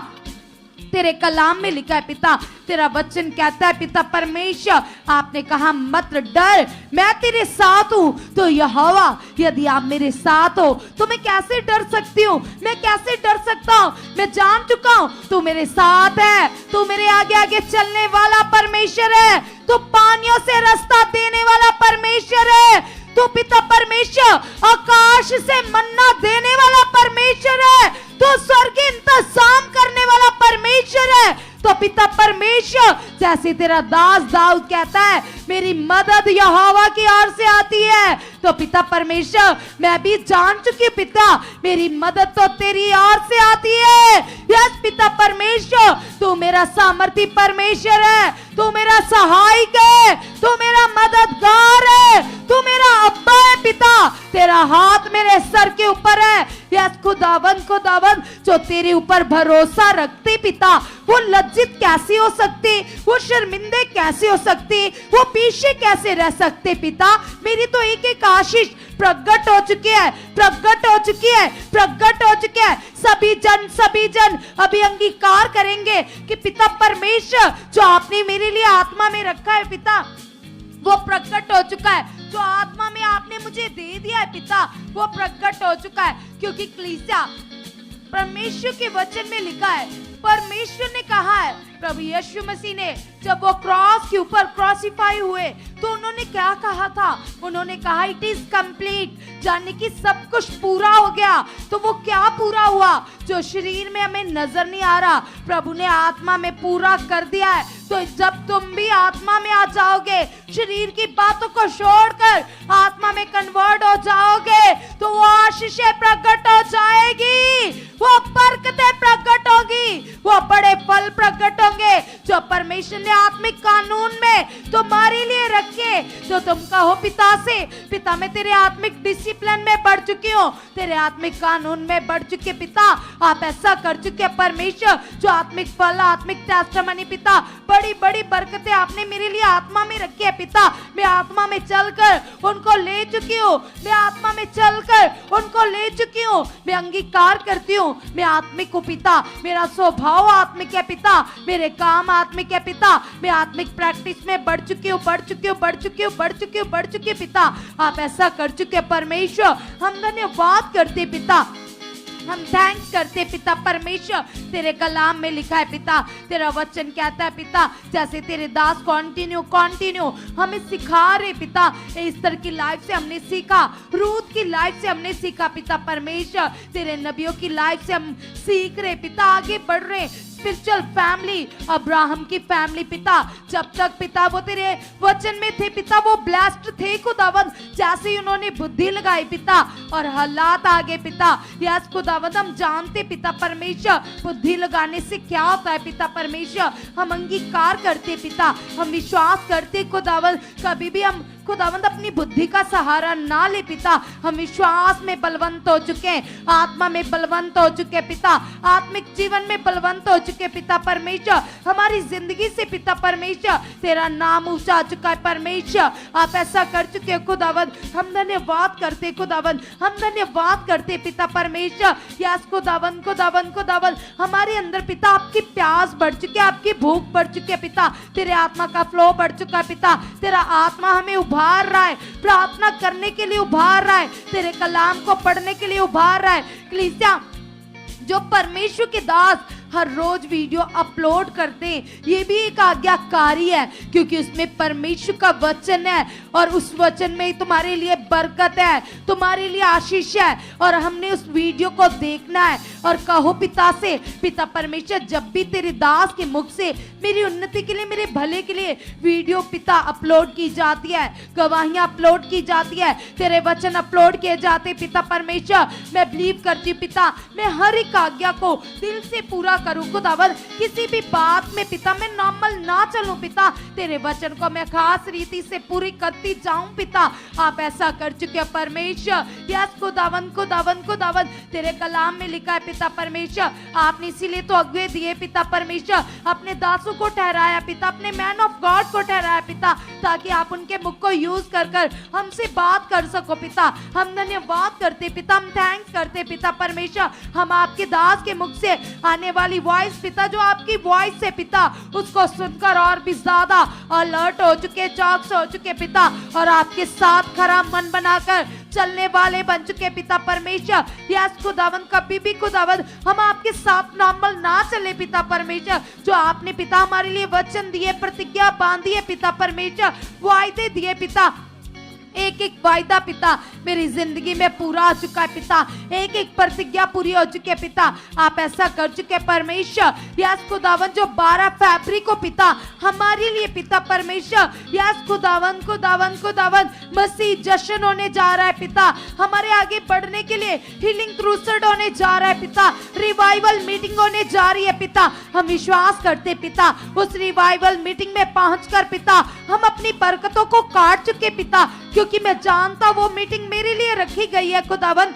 तेरे कलाम में लिखा है पिता, तेरा वचन कहता है पिता परमेश्वर, आपने कहा मत डर, मैं तेरे साथ हूँ। तो यहोवा यदि आप मेरे साथ हो तो मैं कैसे डर सकती हूँ, मैं कैसे डर सकता हूँ? मैं जान चुका हूँ तू मेरे साथ है, तू मेरे आगे आगे चलने वाला परमेश्वर है, तू पानियों से रास्ता देने वाला परमेश्वर है, तू पिता परमेश्वर आकाश से मन्ना देने वाला परमेश्वर है, तू स्वर्ग इंतजाम करने वाला परमेश्वर है, तो पिता परमेश्वर, जैसे तेरा दास दाऊद कहता है मेरी मदद यहोवा की ओर से आती है, तो पिता परमेश्वर मैं भी जान चुकी हूं पिता मेरी मदद तो तेरी ओर से आती है। यस पिता परमेश्वर, तू मेरा सामर्थी परमेश्वर है, तू मेरा सहायक है, तू मेरा मददगार है, तू मेरा अब्बा है पिता, तेरा हाथ मेरे सर के ऊपर है। यस खुदावन खुदावन, जो तेरे ऊपर भरोसा रखते पिता वो लज्जित कैसे हो सकते, वो शर्मिंदे कैसे हो सकते, वो पीछे कैसे रह सकते पिता। मेरी तो एक एक आशीष प्रकट हो चुकी है, प्रकट हो चुकी है, प्रकट हो चुकी है। सभी जन अभी अंगीकार करेंगे कि पिता परमेश्वर जो आपने मेरे लिए आत्मा में रखा है पिता वो प्रकट हो चुका है, जो आत्मा में आपने मुझे दे दिया है पिता वो प्रकट हो चुका है। क्योंकि कलीसिया परमेश्वर के वचन में लिखा है, परमेश्वर ने कहा है, प्रभु यीशु मसीह ने जब वो क्रॉस के ऊपर क्रॉसिफाई हुए तो उन्होंने क्या कहा था, उन्होंने कहा इट इज कंप्लीट, जाने कि सब कुछ पूरा हो गया। तो वो क्या पूरा हुआ जो शरीर में हमें नजर नहीं आ रहा, प्रभु ने आत्मा में पूरा कर दिया है। तो जब तुम भी आत्मा में आ जाओगे, शरीर की बातों को छोड़कर आत्मा में कन्वर्ट हो जाओगे, तो वो आशीषें प्रकट हो जाएगी, वो बरकतें प्रकट होगी, वो बड़े फल प्रकट होंगे जो परमेश्वर ने आत्मिक कानून में तुम्हारे लिए रखे। तो तुम कहो पिता से, पिता मैं तेरे आत्मिक डिसिप्लिन में बढ़ चुकी हूँ, तेरे आत्मिक कानून में बढ़ चुके पिता, आप ऐसा कर चुके परमेश्वर, जो आत्मिक फल आत्मिक टेस्टिमनी पिता बड़ी बड़ी बरकतें आपने मेरे लिए आत्मा में रखी है पिता। मैं आत्मा में चलकर उनको ले चुकी हूँ, मैं आत्मा में चलकर उनको ले चुकी हूँ। मैं अंगीकार करती हूँ मैं आत्मिक हूँ पिता, मेरा स्वभाव आत्मिक है पिता, मेरे काम आत्मिक है पिता, मैं आत्मिक प्रैक्टिस में बढ़ चुकी हूँ, बढ़ चुकी हूँ, बढ़ चुकी हूँ, बढ़ चुकी हूँ, बढ़ चुकी हूँ पिता। आप ऐसा कर चुके परमेश्वर, हम धन्यवाद करते पिता, हम थैंक्स करते पिता परमेश्वर। तेरे कलाम में लिखा है पिता, तेरा वचन कहता है पिता, जैसे तेरे दास कंटिन्यू हमें सिखा रहे पिता, इस तरह की लाइफ से हमने सीखा, रूथ की लाइफ से हमने सीखा पिता परमेश्वर, तेरे नबियों की लाइफ से हम सीख रहे पिता, आगे बढ़ रहे। स्पिरिचुअल फैमिली, अब्राहम की फैमिली पिता, जब तक पिता वो तेरे वचन में थे पिता वो ब्लेस्ड थे खुदावंद, जैसे ही उन्होंने बुद्धि लगाई पिता और हालात आगे पिता। यस खुदावंद, हम जानते पिता परमेश्वर बुद्धि लगाने से क्या होता है पिता परमेश्वर, हम अंगीकार करते पिता, हम विश्वास करते खुदावंद, कभी भी हम खुदावंद अपनी बुद्धि का सहारा ना ले पिता, हम विश्वास में बलवंत हो चुके हैं, आत्मा में बलवंत हो चुके पिता, आत्मिक जीवन में बलवंत हो चुके पिता परमेश्वर। हमारी जिंदगी से पिता परमेश्वर तेरा नाम ऊंचा चुका है परमेश्वर, आप ऐसा कर चुके हो खुदावंद, हम धन्यवाद करते खुदावंद, हम धन्यवाद करते पिता परमेश्वर। यस खुदावंद खुदावंद खुदावंद, हमारे अंदर पिता आपकी प्यास बढ़ चुकी है, आपकी भूख बढ़ चुकी है पिता, तेरे आत्मा का फ्लो बढ़ चुका है पिता, तेरा आत्मा हमें उभार रहा है, प्रार्थना करने के लिए उभार रहा है, तेरे कलाम को पढ़ने के लिए उभार रहा है। कलीसिया जो परमेश्वर के दास हर रोज वीडियो अपलोड करते हैं, ये भी एक आज्ञाकारी है, क्योंकि उसमें परमेश्वर का वचन है और उस वचन में तुम्हारे लिए बरकत है, तुम्हारे लिए आशीष है, और हमने उस वीडियो को देखना है और कहो पिता से, पिता परमेश्वर जब भी तेरे दास के मुख से मेरी उन्नति के लिए, मेरे भले के लिए वीडियो पिता अपलोड की जाती है, गवाहियां अपलोड की जाती है, तेरे वचन अपलोड किए जाते पिता परमेश्वर, मैं बिलीव करती हूँ पिता, मैं हर एक आज्ञा को दिल से पूरा करूं खुदावंद, किसी भी बात में पिता मैं नॉर्मल ना चलूं पिता, तेरे वचन को मैं खास रीति से पूरी करती जाऊं पिता, आप ऐसा कर चुके हैं परमेश्वर। यस खुदावंद खुदावंद खुदावंद, तेरे कलाम में लिखा है पिता परमेश्वर, आपने इसीलिए तो अगुवे दिए पिता परमेश्वर, अपने दासों को ठहराया पिता, अपने मैन ऑफ गॉड को ठहराया पिता, ताकि आप उनके मुख को यूज कर कर हमसे बात कर सको पिता। हम धन्यवाद करते पिता, हम थैंक्स करते पिता परमेश्वर, हम आपके दास के मुख से आने वाली वॉइस पिता, जो आपकी वॉइस है पिता, उसको सुनकर और भी ज्यादा अलर्ट हो चुके, चौकस हो चुके पिता, और आपके साथ खरा मन बनाकर चलने वाले बन चुके पिता परमेश्वर। यस खुदावंद, कभी भी खुदावंद हम आपके साथ नॉर्मल ना चले पिता परमेश्वर, जो आपने पिता हमारे लिए वचन दिए, प्रतिज्ञा बांधी है पिता परमेश्वर, वायदे दिए पिता, एक एक वायदा पिता मेरी जिंदगी में पूरा हो चुका है पिता, एक एक प्रतिज्ञा पूरी हो चुकी है पिता। आप ऐसा कर चुके हैं परमेश्वर। यस खुदावन, जो 12 फरवरी को पिता हमारे लिए पिता परमेश्वर, यस खुदावन खुदावन खुदावन मसीह जश्न होने जा रहा है पिता, हमारे आगे बढ़ने के लिए हीलिंग क्रूसेड होने जा रहा है पिता, रिवाइवल मीटिंग होने जा रही है पिता। हम विश्वास करते पिता, उस रिवाइवल मीटिंग में पहुंचकर पिता हम अपनी बरकतों को काट चुके पिता, क्योंकि मैं जानता वो मीटिंग मेरे लिए रखी गई है खुदावन।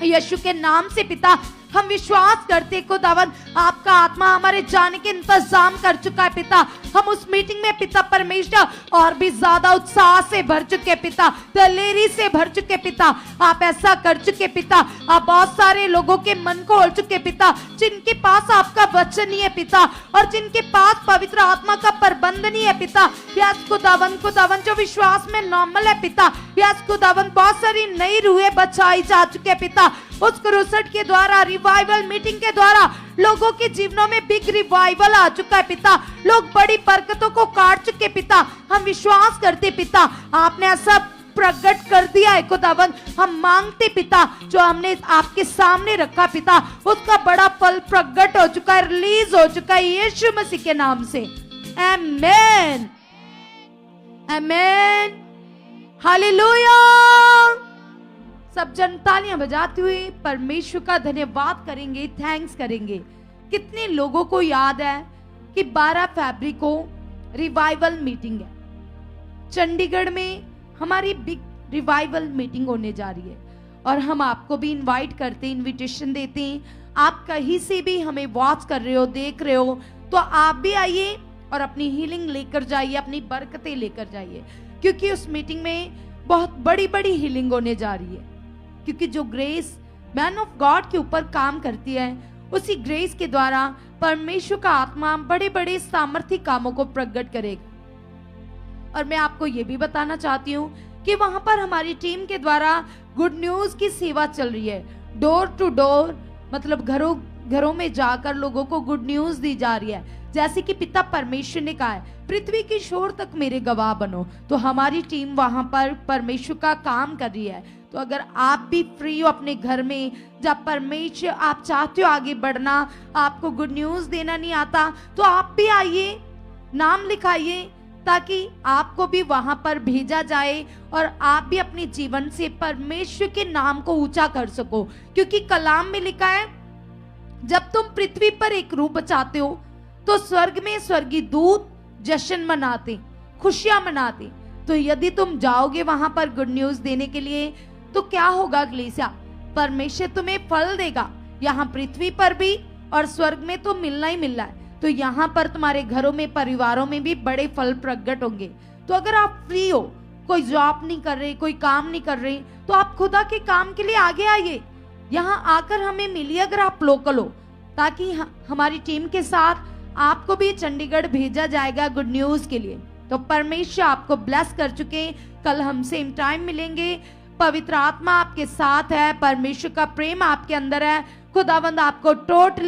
यीशु के नाम से पिता हम विश्वास करते खुदावन, आपका आत्मा हमारे जाने के इंतजाम कर चुका है पिता। हम उस मीटिंग में पिता परमेश्वर और भी ज्यादा उत्साह से भर चुके पिता, दलेरी से भर चुके पिता। आप ऐसा कर चुके पिता, आप बहुत सारे लोगों के मन को खोल चुके पिता, जिनके पास आपका वचन नहीं है पिता, और जिनके पास पवित्र आत्मा का प्रबंध नहीं है पिता। यस खुदावन खुदावन, जो विश्वास में नॉर्मल है पिता, यस खुदावन, बहुत सारी नई रूहें बचाई जा चुके पिता। उस क्रूसेड के द्वारा, रिवाइवल मीटिंग के द्वारा लोगों के जीवनों में बिग रिवाइवल आ चुका है पिता, लोग बड़ी बरकतों को काट चुके पिता। हम विश्वास करते पिता, आपने ऐसा प्रकट कर दिया है खुदावन। हम मांगते पिता, जो हमने आपके सामने रखा पिता, उसका बड़ा फल प्रकट हो चुका है, रिलीज हो चुका है यीशु मसीह के नाम से। आमेन आमेन, हालेलुया। सब जन तालियां बजाते हुए परमेश्वर का धन्यवाद करेंगे, थैंक्स करेंगे। कितने लोगों को याद है कि 12 फरवरी को रिवाइवल मीटिंग है, चंडीगढ़ में हमारी बिग रिवाइवल मीटिंग होने जा रही है, और हम आपको भी इनवाइट करते हैं, इनविटेशन देते हैं। आप कहीं से भी हमें वॉच कर रहे हो, देख रहे हो, तो आप भी आइए और अपनी हीलिंग लेकर जाइए, अपनी बरकतें लेकर जाइए, क्योंकि उस मीटिंग में बहुत बड़ी बड़ी हीलिंग होने जा रही है। क्योंकि जो ग्रेस मैन ऑफ गॉड के ऊपर काम करती है, उसी ग्रेस के द्वारा परमेश्वर का आत्मा बड़े बड़े सामर्थ्य कामों को प्रकट करेगा। और मैं आपको ये भी बताना चाहती हूँ कि वहां पर हमारी टीम के द्वारा गुड न्यूज की सेवा चल रही है। डोर टू डोर, मतलब घरों घरों में जाकर लोगों को गुड न्यूज दी जा रही है। जैसे कि पिता परमेश्वर ने कहा है, पृथ्वी की छोर तक मेरे गवाह बनो, तो हमारी टीम वहां पर परमेश्वर का काम कर रही है। तो अगर आप भी फ्री हो अपने घर में, जब परमेश्वर आप चाहते हो आगे बढ़ना, आपको गुड न्यूज देना नहीं आता, तो आप भी आइए, नाम लिखाइए, ताकि आपको भी वहां पर भेजा जाए और आप भी अपने जीवन से परमेश्वर के नाम को ऊंचा कर सको। क्योंकि कलाम में लिखा है, जब तुम पृथ्वी पर एक रूप बचाते हो तो स्वर्ग में स्वर्गीय दूत जश्न मनाते, खुशियां मनाते। तो यदि तुम जाओगे वहां पर गुड न्यूज देने के लिए, तो क्या होगा कलीसिया, परमेश्वर तुम्हें फल देगा, यहाँ पृथ्वी पर भी और स्वर्ग में तो मिलना ही मिलना है। तो यहाँ पर तुम्हारे घरों में, परिवारों में भी बड़े फल प्रकट होंगे। तो अगर आप फ्री हो, कोई जॉब नहीं कर रहे, कोई काम नहीं कर रहे, तो आप खुदा के काम के लिए आगे आइए, यहाँ आकर हमें मिलिए अगर आप लोकल हो, ताकि हमारी टीम के साथ आपको भी चंडीगढ़ भेजा जाएगा गुड न्यूज के लिए। तो परमेश्वर आपको ब्लेस कर चुके। कल हम सेम टाइम मिलेंगे। पवित्र आत्मा आपके साथ है, परमेश्वर का प्रेम आपके अंदर है, खुदावंद आपको टोटली